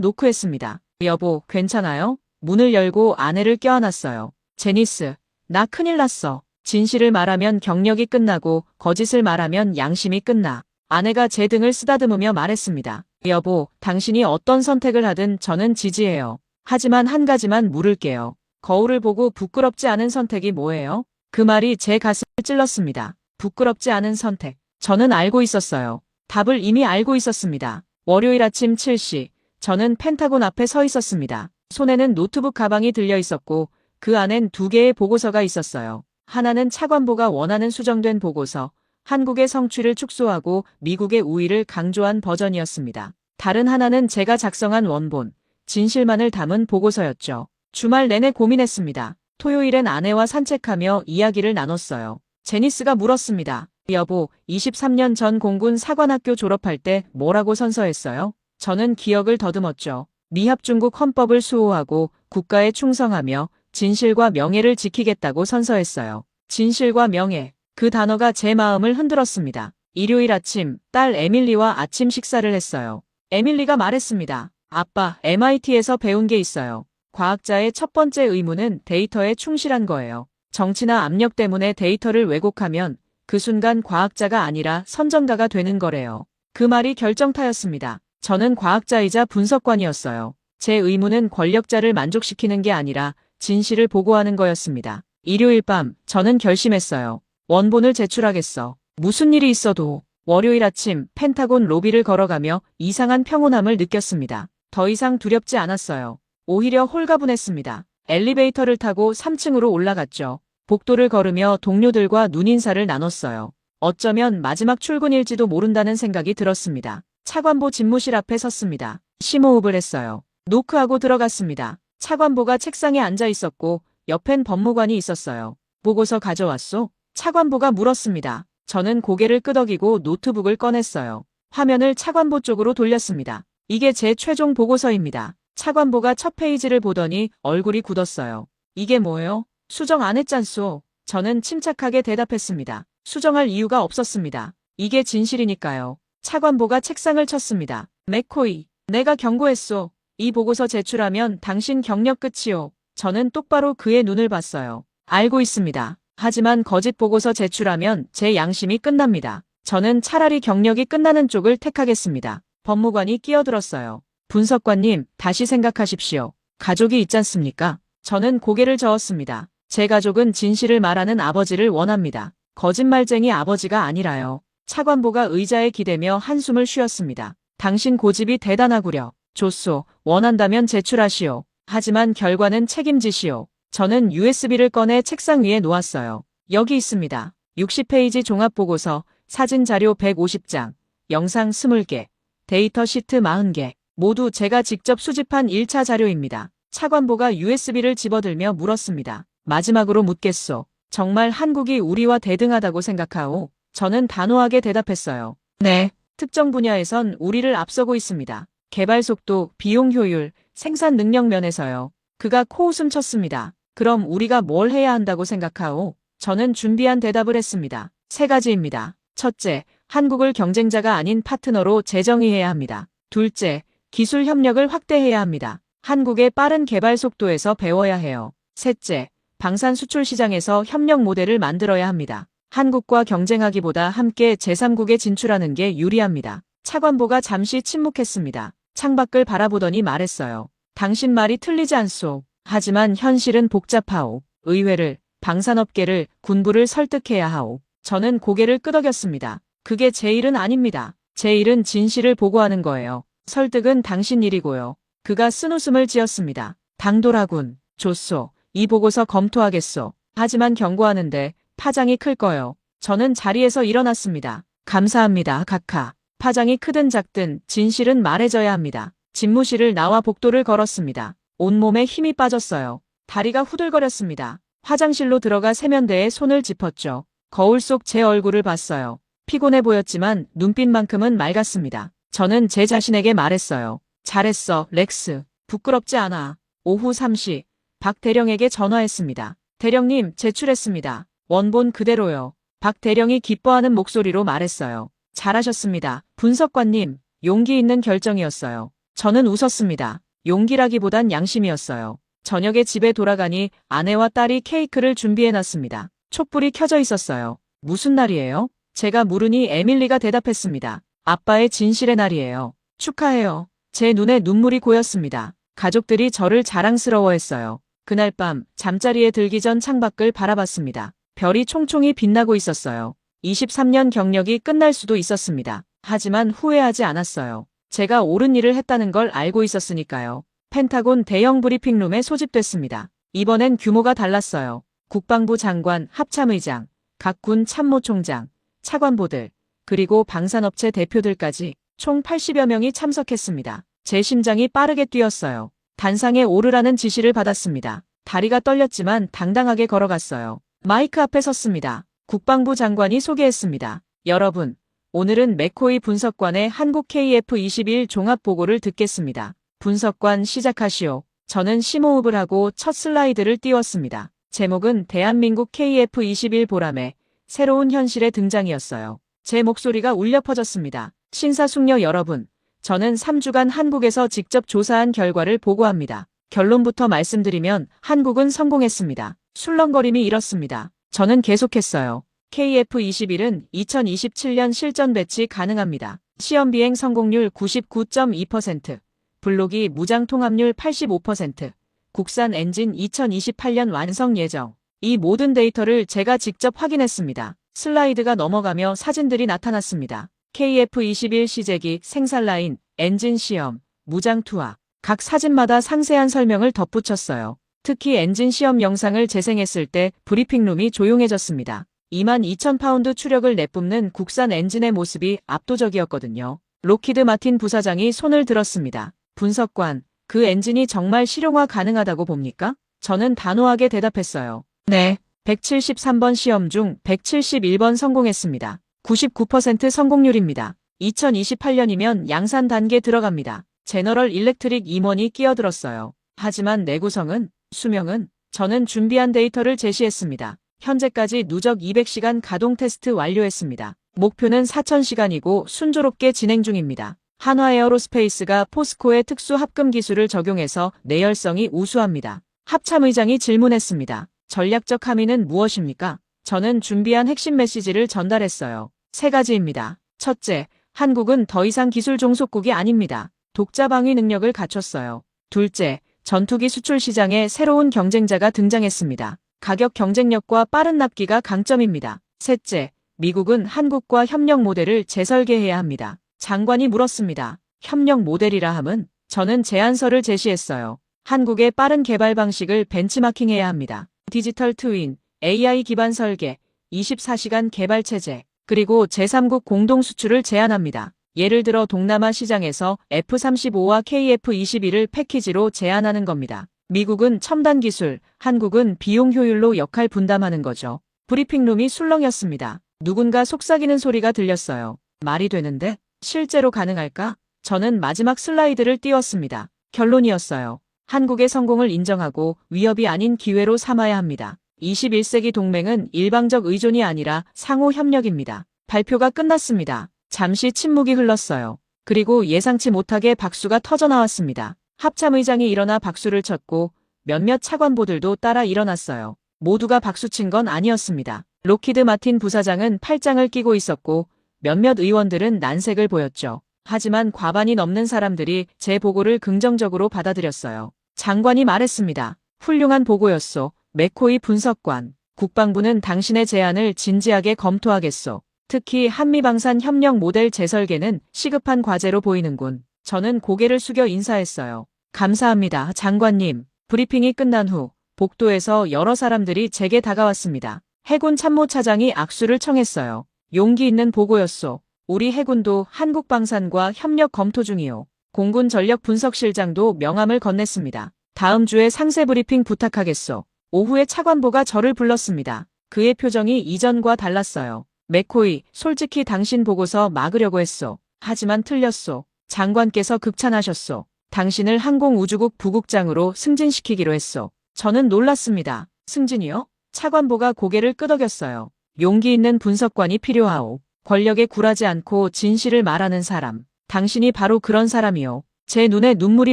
노크했습니다. 여보, 괜찮아요? 문을 열고 아내를 껴안았어요. 제니스, 나 큰일 났어. 진실을 말하면 경력이 끝나고 거짓을 말하면 양심이 끝나. 아내가 제 등을 쓰다듬으며 말했습니다. 여보, 당신이 어떤 선택을 하든 저는 지지해요. 하지만 한 가지만 물을게요. 거울을 보고 부끄럽지 않은 선택이 뭐예요? 그 말이 제 가슴을 찔렀습니다. 부끄럽지 않은 선택. 저는 알고 있었어요. 답을 이미 알고 있었습니다. 월요일 아침 7시, 저는 펜타곤 앞에 서 있었습니다. 손에는 노트북 가방이 들려 있었고 그 안엔 2개의 보고서가 있었어요. 하나는 차관보가 원하는 수정된 보고서, 한국의 성취를 축소하고 미국의 우위를 강조한 버전이었습니다. 다른 하나는 제가 작성한 원본, 진실만을 담은 보고서였죠. 주말 내내 고민했습니다. 토요일엔 아내와 산책하며 이야기를 나눴어요. 제니스가 물었습니다. 여보, 23년 전 공군 사관학교 졸업할 때 뭐라고 선서했어요? 저는 기억을 더듬었죠. 미합중국 헌법을 수호하고 국가에 충성하며 진실과 명예를 지키겠다고 선서했어요. 진실과 명예. 그 단어가 제 마음을 흔들었습니다. 일요일 아침, 딸 에밀리와 아침 식사를 했어요. 에밀리가 말했습니다. 아빠, MIT에서 배운 게 있어요. 과학자의 첫 번째 의무는 데이터에 충실한 거예요. 정치나 압력 때문에 데이터를 왜곡하면 그 순간 과학자가 아니라 선전가가 되는 거래요. 그 말이 결정타였습니다. 저는 과학자이자 분석관이었어요. 제 의무는 권력자를 만족시키는 게 아니라 진실을 보고하는 거였습니다. 일요일 밤, 저는 결심했어요. 원본을 제출하겠어. 무슨 일이 있어도. 월요일 아침 펜타곤 로비를 걸어가며 이상한 평온함을 느꼈습니다. 더 이상 두렵지 않았어요. 오히려 홀가분했습니다. 엘리베이터를 타고 3층으로 올라갔죠. 복도를 걸으며 동료들과 눈인사를 나눴어요. 어쩌면 마지막 출근일지도 모른다는 생각이 들었습니다. 차관보 집무실 앞에 섰습니다. 심호흡을 했어요. 노크하고 들어갔습니다. 차관보가 책상에 앉아 있었고 옆엔 법무관이 있었어요. 보고서 가져왔소? 차관보가 물었습니다. 저는 고개를 끄덕이고 노트북을 꺼냈어요. 화면을 차관보 쪽으로 돌렸습니다. 이게 제 최종 보고서입니다. 차관보가 첫 페이지를 보더니 얼굴이 굳었어요. 이게 뭐예요? 수정 안 했잖소. 저는 침착하게 대답했습니다. 수정할 이유가 없었습니다. 이게 진실이니까요. 차관보가 책상을 쳤습니다. 맥코이, 내가 경고했소. 이 보고서 제출하면 당신 경력 끝이요. 저는 똑바로 그의 눈을 봤어요. 알고 있습니다. 하지만 거짓 보고서 제출하면 제 양심이 끝납니다. 저는 차라리 경력이 끝나는 쪽을 택하겠습니다. 법무관이 끼어들었어요. 분석관님, 다시 생각하십시오. 가족이 있잖습니까? 저는 고개를 저었습니다. 제 가족은 진실을 말하는 아버지를 원합니다. 거짓말쟁이 아버지가 아니라요. 차관보가 의자에 기대며 한숨을 쉬었습니다. 당신 고집이 대단하구려. 좋소. 원한다면 제출하시오. 하지만 결과는 책임지시오. 저는 USB를 꺼내 책상 위에 놓았어요. 여기 있습니다. 60페이지 종합보고서, 사진 자료 150장, 영상 20개, 데이터 시트 40개. 모두 제가 직접 수집한 1차 자료입니다. 차관보가 USB를 집어들며 물었습니다. 마지막으로 묻겠소. 정말 한국이 우리와 대등하다고 생각하오? 저는 단호하게 대답했어요. 네. 특정 분야에선 우리를 앞서고 있습니다. 개발 속도, 비용 효율, 생산 능력 면에서요. 그가 코웃음 쳤습니다. 그럼 우리가 뭘 해야 한다고 생각하오? 저는 준비한 대답을 했습니다. 3가지입니다. 첫째, 한국을 경쟁자가 아닌 파트너로 재정의해야 합니다. 둘째, 기술 협력을 확대해야 합니다. 한국의 빠른 개발 속도에서 배워야 해요. 셋째, 방산 수출 시장에서 협력 모델을 만들어야 합니다. 한국과 경쟁하기보다 함께 제3국에 진출하는 게 유리합니다. 차관보가 잠시 침묵했습니다. 창밖을 바라보더니 말했어요. 당신 말이 틀리지 않소. 하지만 현실은 복잡하오. 의회를, 방산업계를, 군부를 설득해야 하오. 저는 고개를 끄덕였습니다. 그게 제 일은 아닙니다. 제 일은 진실을 보고하는 거예요. 설득은 당신 일이고요. 그가 쓴웃음을 지었습니다. 당돌하군. 좋소. 이 보고서 검토하겠소. 하지만 경고하는데 파장이 클 거요. 저는 자리에서 일어났습니다. 감사합니다, 각하. 파장이 크든 작든 진실은 말해져야 합니다. 집무실을 나와 복도를 걸었습니다. 온몸에 힘이 빠졌어요. 다리가 후들거렸습니다. 화장실로 들어가 세면대에 손을 짚었죠. 거울 속 제 얼굴을 봤어요. 피곤해 보였지만 눈빛만큼은 맑았습니다. 저는 제 자신에게 말했어요. 잘했어, 렉스. 부끄럽지 않아. 오후 3시. 박 대령에게 전화했습니다. 대령님, 제출했습니다. 원본 그대로요. 박 대령이 기뻐하는 목소리로 말했어요. 잘하셨습니다. 분석관님, 용기 있는 결정이었어요. 저는 웃었습니다. 용기라기보단 양심이었어요. 저녁에 집에 돌아가니 아내와 딸이 케이크를 준비해놨습니다. 촛불이 켜져 있었어요. 무슨 날이에요? 제가 물으니 에밀리가 대답했습니다. 아빠의 진실의 날이에요. 축하해요. 제 눈에 눈물이 고였습니다. 가족들이 저를 자랑스러워했어요. 그날 밤 잠자리에 들기 전 창밖을 바라봤습니다. 별이 총총히 빛나고 있었어요. 23년 경력이 끝날 수도 있었습니다. 하지만 후회하지 않았어요. 제가 옳은 일을 했다는 걸 알고 있었으니까요. 펜타곤 대형 브리핑룸에 소집됐습니다. 이번엔 규모가 달랐어요. 국방부 장관, 합참의장, 각 군 참모총장, 차관보들, 그리고 방산업체 대표들까지 총 80여 명이 참석했습니다. 제 심장이 빠르게 뛰었어요. 단상에 오르라는 지시를 받았습니다. 다리가 떨렸지만 당당하게 걸어갔어요. 마이크 앞에 섰습니다. 국방부 장관이 소개했습니다. 여러분, 오늘은 맥코이 분석관의 한국 KF-21 종합보고를 듣겠습니다. 분석관 시작하시오. 저는 심호흡을 하고 첫 슬라이드를 띄웠습니다. 제목은 대한민국 KF-21 보람의 새로운 현실의 등장이었어요. 제 목소리가 울려 퍼졌습니다. 신사숙녀 여러분, 저는 3주간 한국에서 직접 조사한 결과를 보고합니다. 결론부터 말씀드리면 한국은 성공했습니다. 술렁거림이 일었습니다. 저는 계속했어요. KF-21은 2027년 실전 배치 가능합니다. 시험 비행 성공률 99.2%, 블록이 무장 통합률 85%, 국산 엔진 2028년 완성 예정. 이 모든 데이터를 제가 직접 확인했습니다. 슬라이드가 넘어가며 사진들이 나타났습니다. KF-21 시제기, 생산 라인, 엔진 시험, 무장 투하. 각 사진마다 상세한 설명을 덧붙였어요. 특히 엔진 시험 영상을 재생했을 때 브리핑룸이 조용해졌습니다. 22,000파운드 추력을 내뿜는 국산 엔진의 모습이 압도적이었거든요. 로키드 마틴 부사장이 손을 들었습니다. 분석관, 그 엔진이 정말 실용화 가능하다고 봅니까? 저는 단호하게 대답했어요. 네. 173번 시험 중 171번 성공했습니다. 99% 성공률입니다. 2028년이면 양산 단계 들어갑니다. 제너럴 일렉트릭 임원이 끼어들었어요. 하지만 내구성은, 수명은, 저는 준비한 데이터를 제시했습니다. 현재까지 누적 200시간 가동 테스트 완료했습니다. 목표는 4,000시간이고 순조롭게 진행 중입니다. 한화에어로스페이스가 포스코의 특수 합금 기술을 적용해서 내열성이 우수합니다. 합참의장이 질문했습니다. 전략적 함의는 무엇입니까? 저는 준비한 핵심 메시지를 전달했어요. 3가지입니다. 첫째, 한국은 더 이상 기술 종속국이 아닙니다. 독자 방위 능력을 갖췄어요. 둘째, 전투기 수출 시장에 새로운 경쟁자가 등장했습니다. 가격 경쟁력과 빠른 납기가 강점입니다. 셋째, 미국은 한국과 협력 모델을 재설계해야 합니다. 장관이 물었습니다. 협력 모델이라 함은? 저는 제안서를 제시했어요. 한국의 빠른 개발 방식을 벤치마킹해야 합니다. 디지털 트윈, AI 기반 설계, 24시간 개발 체제, 그리고 제3국 공동 수출을 제안합니다. 예를 들어 동남아 시장에서 F-35와 KF-21을 패키지로 제안하는 겁니다. 미국은 첨단 기술, 한국은 비용 효율로 역할 분담하는 거죠. 브리핑룸이 술렁이었습니다. 누군가 속삭이는 소리가 들렸어요. 말이 되는데? 실제로 가능할까? 저는 마지막 슬라이드를 띄웠습니다. 결론이었어요. 한국의 성공을 인정하고 위협이 아닌 기회로 삼아야 합니다. 21세기 동맹은 일방적 의존이 아니라 상호 협력입니다. 발표가 끝났습니다. 잠시 침묵이 흘렀어요. 그리고 예상치 못하게 박수가 터져나왔습니다. 합참의장이 일어나 박수를 쳤고 몇몇 차관보들도 따라 일어났어요. 모두가 박수친 건 아니었습니다. 로키드 마틴 부사장은 팔짱을 끼고 있었고 몇몇 의원들은 난색을 보였죠. 하지만 과반이 넘는 사람들이 제 보고를 긍정적으로 받아들였어요. 장관이 말했습니다. 훌륭한 보고였소. 맥코이 분석관. 국방부는 당신의 제안을 진지하게 검토하겠소. 특히 한미방산 협력 모델 재설계는 시급한 과제로 보이는군. 저는 고개를 숙여 인사했어요. 감사합니다, 장관님. 브리핑이 끝난 후 복도에서 여러 사람들이 제게 다가왔습니다. 해군 참모차장이 악수를 청했어요. 용기 있는 보고였소. 우리 해군도 한국방산과 협력 검토 중이요. 공군 전력분석실장도 명함을 건넸습니다. 다음 주에 상세 브리핑 부탁하겠소. 오후에 차관보가 저를 불렀습니다. 그의 표정이 이전과 달랐어요. 맥코이, 솔직히 당신 보고서 막으려고 했소. 하지만 틀렸소. 장관께서 극찬하셨소. 당신을 항공우주국 부국장으로 승진시키기로 했소. 저는 놀랐습니다. 승진이요? 차관보가 고개를 끄덕였어요. 용기 있는 분석관이 필요하오. 권력에 굴하지 않고 진실을 말하는 사람. 당신이 바로 그런 사람이요. 제 눈에 눈물이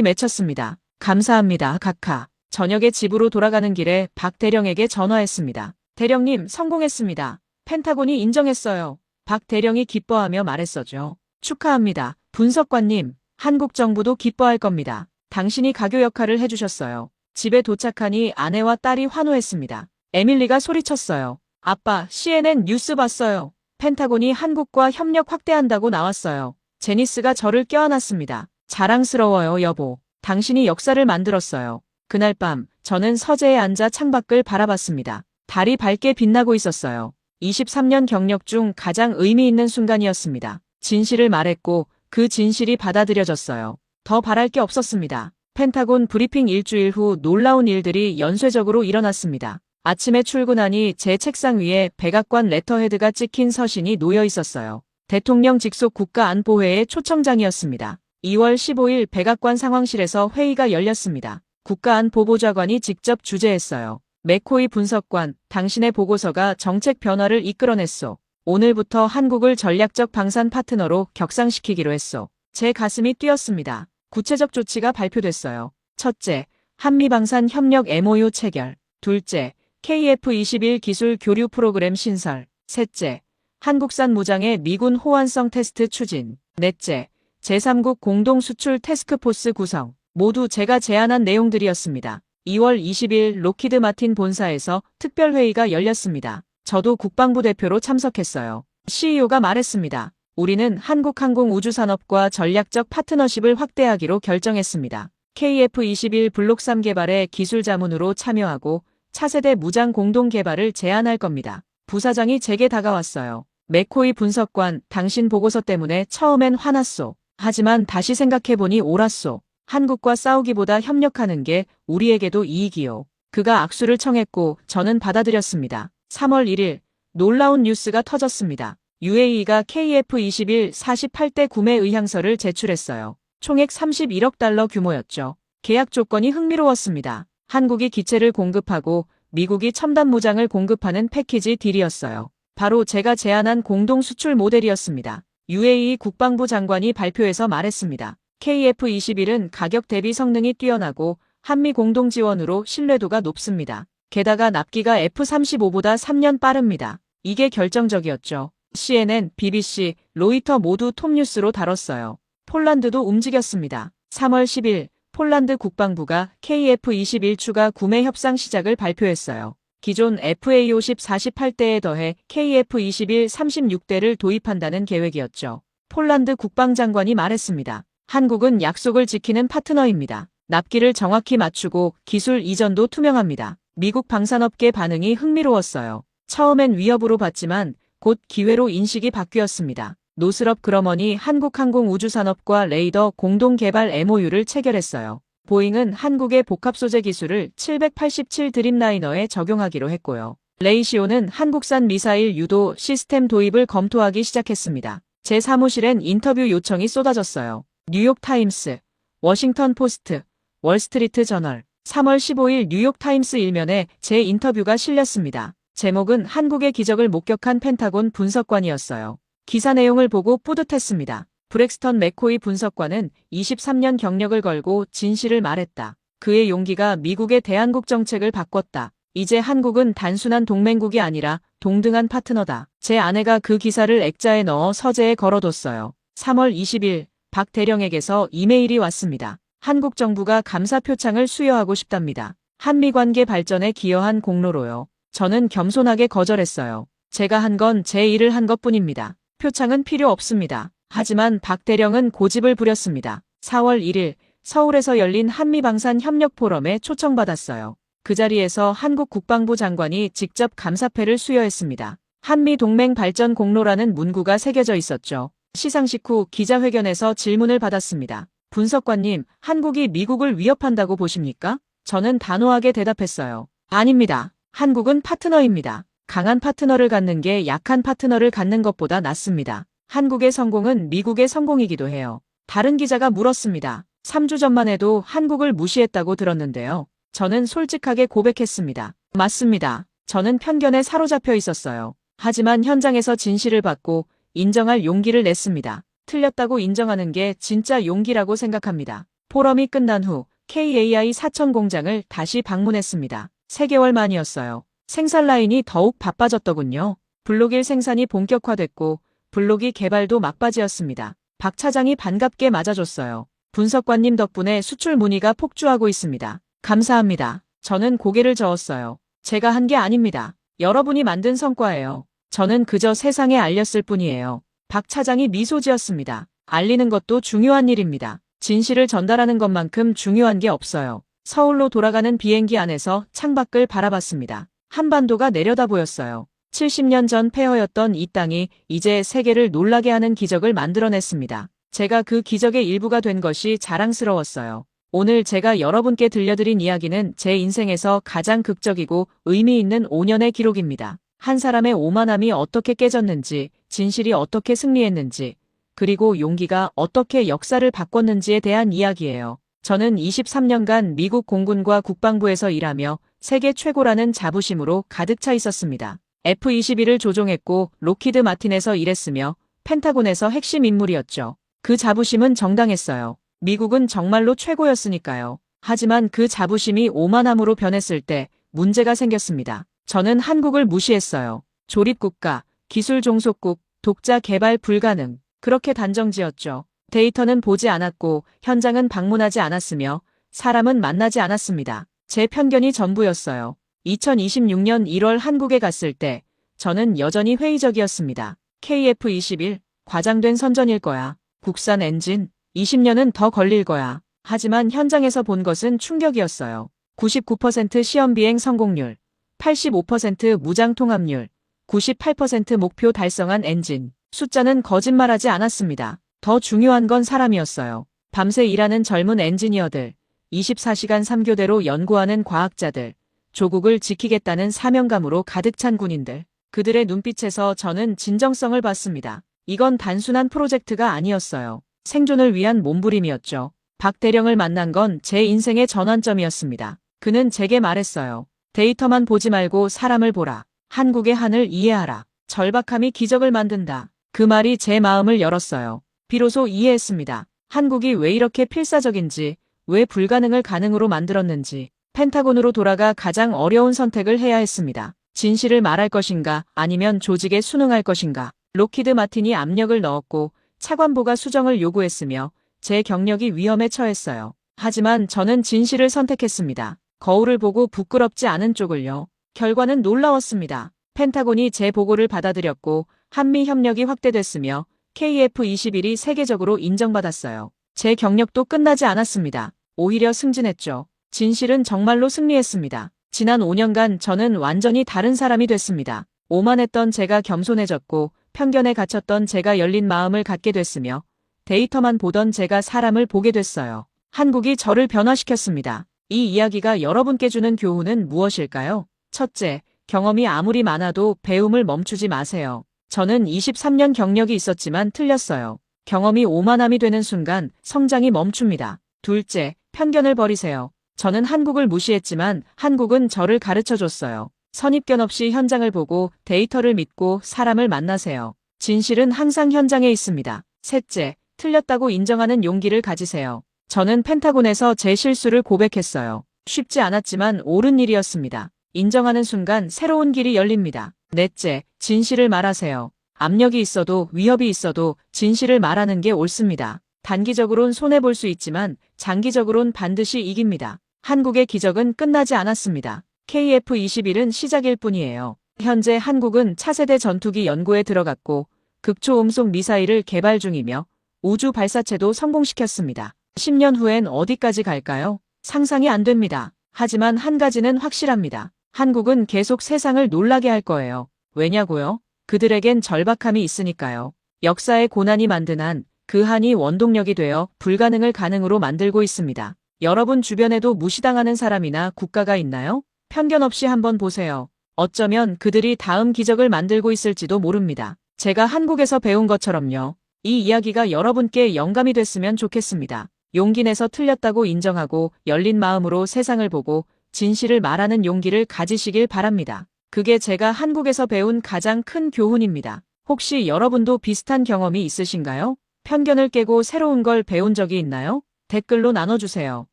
맺혔습니다. 감사합니다, 각하. 저녁에 집으로 돌아가는 길에 박 대령에게 전화했습니다. 대령님, 성공했습니다. 펜타곤이 인정했어요. 박 대령이 기뻐하며 말했어죠. 축하합니다. 분석관님, 한국 정부도 기뻐할 겁니다. 당신이 가교 역할을 해주셨어요. 집에 도착하니 아내와 딸이 환호했습니다. 에밀리가 소리쳤어요. 아빠, CNN 뉴스 봤어요. 펜타곤이 한국과 협력 확대한다고 나왔어요. 제니스가 저를 껴안았습니다. 자랑스러워요, 여보. 당신이 역사를 만들었어요. 그날 밤, 저는 서재에 앉아 창밖을 바라봤습니다. 달이 밝게 빛나고 있었어요. 23년 경력 중 가장 의미 있는 순간이었습니다. 진실을 말했고 그 진실이 받아들여졌어요. 더 바랄 게 없었습니다. 펜타곤 브리핑 일주일 후 놀라운 일들이 연쇄적으로 일어났습니다. 아침에 출근하니 제 책상 위에 백악관 레터헤드가 찍힌 서신이 놓여 있었어요. 대통령 직속 국가안보회의 초청장이었습니다. 2월 15일 백악관 상황실에서 회의가 열렸습니다. 국가안보보좌관이 직접 주재했어요. 맥코이 분석관, 당신의 보고서가 정책 변화를 이끌어냈소. 오늘부터 한국을 전략적 방산 파트너로 격상시키기로 했소. 제 가슴이 뛰었습니다. 구체적 조치가 발표됐어요. 첫째, 한미방산 협력 MOU 체결. 둘째, KF-21 기술 교류 프로그램 신설. 셋째, 한국산 무장의 미군 호환성 테스트 추진. 넷째, 제3국 공동수출 태스크포스 구성. 모두 제가 제안한 내용들이었습니다. 2월 20일 로키드 마틴 본사에서 특별회의가 열렸습니다. 저도 국방부 대표로 참석했어요. CEO가 말했습니다. 우리는 한국항공우주산업과 전략적 파트너십을 확대하기로 결정했습니다. KF-21 블록 3 개발에 기술 자문으로 참여하고 차세대 무장 공동 개발을 제안할 겁니다. 부사장이 제게 다가왔어요. 맥코이 분석관, 당신 보고서 때문에 처음엔 화났소. 하지만 다시 생각해보니 옳았소. 한국과 싸우기보다 협력하는 게 우리에게도 이익이요. 그가 악수를 청했고 저는 받아들였습니다. 3월 1일 놀라운 뉴스가 터졌습니다. UAE가 KF-21 48대 구매 의향서를 제출했어요. 총액 31억 달러 규모였죠. 계약 조건이 흥미로웠습니다. 한국이 기체를 공급하고 미국이 첨단 무장을 공급하는 패키지 딜이었어요. 바로 제가 제안한 공동 수출 모델이었습니다. UAE 국방부 장관이 발표에서 말했습니다. KF-21은 가격 대비 성능이 뛰어나고 한미 공동 지원으로 신뢰도가 높습니다. 게다가 납기가 F-35보다 3년 빠릅니다. 이게 결정적이었죠. CNN, BBC, 로이터 모두 톱뉴스로 다뤘어요. 폴란드도 움직였습니다. 3월 10일 폴란드 국방부가 KF-21 추가 구매 협상 시작을 발표했어요. 기존 FA-50 48대에 더해 KF-21 36대를 도입한다는 계획이었죠. 폴란드 국방장관이 말했습니다. 한국은 약속을 지키는 파트너입니다. 납기를 정확히 맞추고 기술 이전도 투명합니다. 미국 방산업계 반응이 흥미로웠어요. 처음엔 위협으로 봤지만 곧 기회로 인식이 바뀌었습니다. 노스럽 그러머니 한국항공우주산업과 레이더 공동개발 MOU를 체결했어요. 보잉은 한국의 복합 소재 기술을 787 드림라이너에 적용하기로 했고요. 레이시오는 한국산 미사일 유도 시스템 도입을 검토하기 시작했습니다. 제 사무실엔 인터뷰 요청이 쏟아졌어요. 뉴욕타임스, 워싱턴 포스트, 월스트리트 저널, 3월 15일 뉴욕타임스 일면에 제 인터뷰가 실렸습니다. 제목은 한국의 기적을 목격한 펜타곤 분석관이었어요. 기사 내용을 보고 뿌듯했습니다. 브렉스턴 맥코이 분석관은 23년 경력을 걸고 진실을 말했다. 그의 용기가 미국의 대한국 정책을 바꿨다. 이제 한국은 단순한 동맹국이 아니라 동등한 파트너다. 제 아내가 그 기사를 액자에 넣어 서재에 걸어뒀어요. 3월 20일 박 대령에게서 이메일이 왔습니다. 한국 정부가 감사 표창을 수여하고 싶답니다. 한미 관계 발전에 기여한 공로로요. 저는 겸손하게 거절했어요. 제가 한 건 제 일을 한 것뿐입니다. 표창은 필요 없습니다. 하지만 박 대령은 고집을 부렸습니다. 4월 1일 서울에서 열린 한미방산 협력 포럼에 초청받았어요. 그 자리에서 한국 국방부 장관이 직접 감사패를 수여했습니다. 한미 동맹 발전 공로라는 문구가 새겨져 있었죠. 시상식 후 기자회견에서 질문을 받았습니다. 분석관님, 한국이 미국을 위협한다고 보십니까? 저는 단호하게 대답했어요. 아닙니다. 한국은 파트너입니다. 강한 파트너를 갖는 게 약한 파트너를 갖는 것보다 낫습니다. 한국의 성공은 미국의 성공이기도 해요. 다른 기자가 물었습니다. 3주 전만 해도 한국을 무시했다고 들었는데요. 저는 솔직하게 고백했습니다. 맞습니다. 저는 편견에 사로잡혀 있었어요. 하지만 현장에서 진실을 받고 인정할 용기를 냈습니다. 틀렸다고 인정하는 게 진짜 용기라고 생각합니다. 포럼이 끝난 후 KAI 사천 공장을 다시 방문했습니다. 3개월 만이었어요. 생산 라인이 더욱 바빠졌더군요. 블록 1 생산이 본격화됐고 블록 2 개발도 막바지였습니다. 박 차장이 반갑게 맞아줬어요. 분석관님 덕분에 수출 문의가 폭주하고 있습니다. 감사합니다. 저는 고개를 저었어요. 제가 한 게 아닙니다. 여러분이 만든 성과예요. 저는 그저 세상에 알렸을 뿐이에요. 박 차장이 미소 지었습니다. 알리는 것도 중요한 일입니다. 진실을 전달하는 것만큼 중요한 게 없어요. 서울로 돌아가는 비행기 안에서 창밖을 바라봤습니다. 한반도가 내려다 보였어요. 70년 전 폐허였던 이 땅이 이제 세계를 놀라게 하는 기적을 만들어냈습니다. 제가 그 기적의 일부가 된 것이 자랑스러웠어요. 오늘 제가 여러분께 들려드린 이야기는 제 인생에서 가장 극적이고 의미 있는 5년의 기록입니다. 한 사람의 오만함이 어떻게 깨졌는지, 진실이 어떻게 승리했는지, 그리고 용기가 어떻게 역사를 바꿨는지에 대한 이야기예요. 저는 23년간 미국 공군과 국방부에서 일하며 세계 최고라는 자부심으로 가득 차 있었습니다. F-22를 조종했고 로키드 마틴에서 일했으며 펜타곤에서 핵심 인물이었죠. 그 자부심은 정당했어요. 미국은 정말로 최고였으니까요. 하지만 그 자부심이 오만함으로 변했을 때 문제가 생겼습니다. 저는 한국을 무시했어요. 조립국가, 기술 종속국, 독자 개발 불가능. 그렇게 단정지었죠. 데이터는 보지 않았고 현장은 방문하지 않았으며 사람은 만나지 않았습니다. 제 편견이 전부였어요. 2026년 1월 한국에 갔을 때 저는 여전히 회의적이었습니다. KF-21, 과장된 선전일 거야. 국산 엔진, 20년은 더 걸릴 거야. 하지만 현장에서 본 것은 충격이었어요. 99% 시험 비행 성공률, 85% 무장 통합률, 98% 목표 달성한 엔진. 숫자는 거짓말하지 않았습니다. 더 중요한 건 사람이었어요. 밤새 일하는 젊은 엔지니어들, 24시간 3교대로 연구하는 과학자들, 조국을 지키겠다는 사명감으로 가득 찬 군인들. 그들의 눈빛에서 저는 진정성을 봤습니다. 이건 단순한 프로젝트가 아니었어요. 생존을 위한 몸부림이었죠. 박 대령을 만난 건 제 인생의 전환점이었습니다. 그는 제게 말했어요. 데이터만 보지 말고 사람을 보라. 한국의 한을 이해하라. 절박함이 기적을 만든다. 그 말이 제 마음을 열었어요. 비로소 이해했습니다. 한국이 왜 이렇게 필사적인지, 왜 불가능을 가능으로 만들었는지. 펜타곤으로 돌아가 가장 어려운 선택을 해야 했습니다. 진실을 말할 것인가, 아니면 조직에 순응할 것인가. 로키드 마틴이 압력을 넣었고 차관보가 수정을 요구했으며 제 경력이 위험에 처했어요. 하지만 저는 진실을 선택했습니다. 거울을 보고 부끄럽지 않은 쪽을요. 결과는 놀라웠습니다. 펜타곤이 제 보고를 받아들였고 한미 협력이 확대됐으며 KF-21이 세계적으로 인정받았어요. 제 경력도 끝나지 않았습니다. 오히려 승진했죠. 진실은 정말로 승리했습니다. 지난 5년간 저는 완전히 다른 사람이 됐습니다. 오만했던 제가 겸손해졌고 편견에 갇혔던 제가 열린 마음을 갖게 됐으며 데이터만 보던 제가 사람을 보게 됐어요. 한국이 저를 변화시켰습니다. 이 이야기가 여러분께 주는 교훈은 무엇일까요? 첫째, 경험이 아무리 많아도 배움을 멈추지 마세요. 저는 23년 경력이 있었지만 틀렸어요. 경험이 오만함이 되는 순간 성장이 멈춥니다. 둘째, 편견을 버리세요. 저는 한국을 무시했지만 한국은 저를 가르쳐 줬어요. 선입견 없이 현장을 보고 데이터를 믿고 사람을 만나세요. 진실은 항상 현장에 있습니다. 셋째, 틀렸다고 인정하는 용기를 가지세요. 저는 펜타곤에서 제 실수를 고백했어요. 쉽지 않았지만 옳은 일이었습니다. 인정하는 순간 새로운 길이 열립니다. 넷째, 진실을 말하세요. 압력이 있어도 위협이 있어도 진실을 말하는 게 옳습니다. 단기적으론 손해볼 수 있지만 장기적으론 반드시 이깁니다. 한국의 기적은 끝나지 않았습니다. KF-21은 시작일 뿐이에요. 현재 한국은 차세대 전투기 연구에 들어갔고 극초음속 미사일을 개발 중이며 우주 발사체도 성공시켰습니다. 10년 후엔 어디까지 갈까요? 상상이 안 됩니다. 하지만 한 가지는 확실합니다. 한국은 계속 세상을 놀라게 할 거예요. 왜냐고요? 그들에겐 절박함이 있으니까요. 역사의 고난이 만든 한, 그 한이 원동력이 되어 불가능을 가능으로 만들고 있습니다. 여러분 주변에도 무시당하는 사람이나 국가가 있나요? 편견 없이 한번 보세요. 어쩌면 그들이 다음 기적을 만들고 있을지도 모릅니다. 제가 한국에서 배운 것처럼요. 이 이야기가 여러분께 영감이 됐으면 좋겠습니다. 용기 내서 틀렸다고 인정하고 열린 마음으로 세상을 보고 진실을 말하는 용기를 가지시길 바랍니다. 그게 제가 한국에서 배운 가장 큰 교훈입니다. 혹시 여러분도 비슷한 경험이 있으신가요? 편견을 깨고 새로운 걸 배운 적이 있나요? 댓글로 나눠주세요.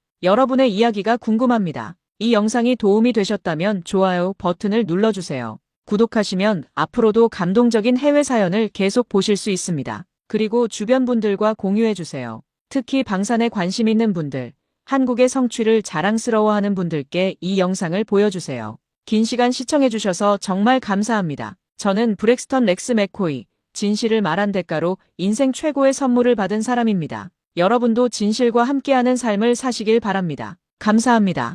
여러분의 이야기가 궁금합니다. 이 영상이 도움이 되셨다면 좋아요 버튼을 눌러주세요. 구독하시면 앞으로도 감동적인 해외 사연을 계속 보실 수 있습니다. 그리고 주변 분들과 공유해주세요. 특히 방산에 관심 있는 분들, 한국의 성취를 자랑스러워하는 분들께 이 영상을 보여주세요. 긴 시간 시청해주셔서 정말 감사합니다. 저는 브렉스턴 렉스 맥코이, 진실을 말한 대가로 인생 최고의 선물을 받은 사람입니다. 여러분도 진실과 함께하는 삶을 사시길 바랍니다. 감사합니다.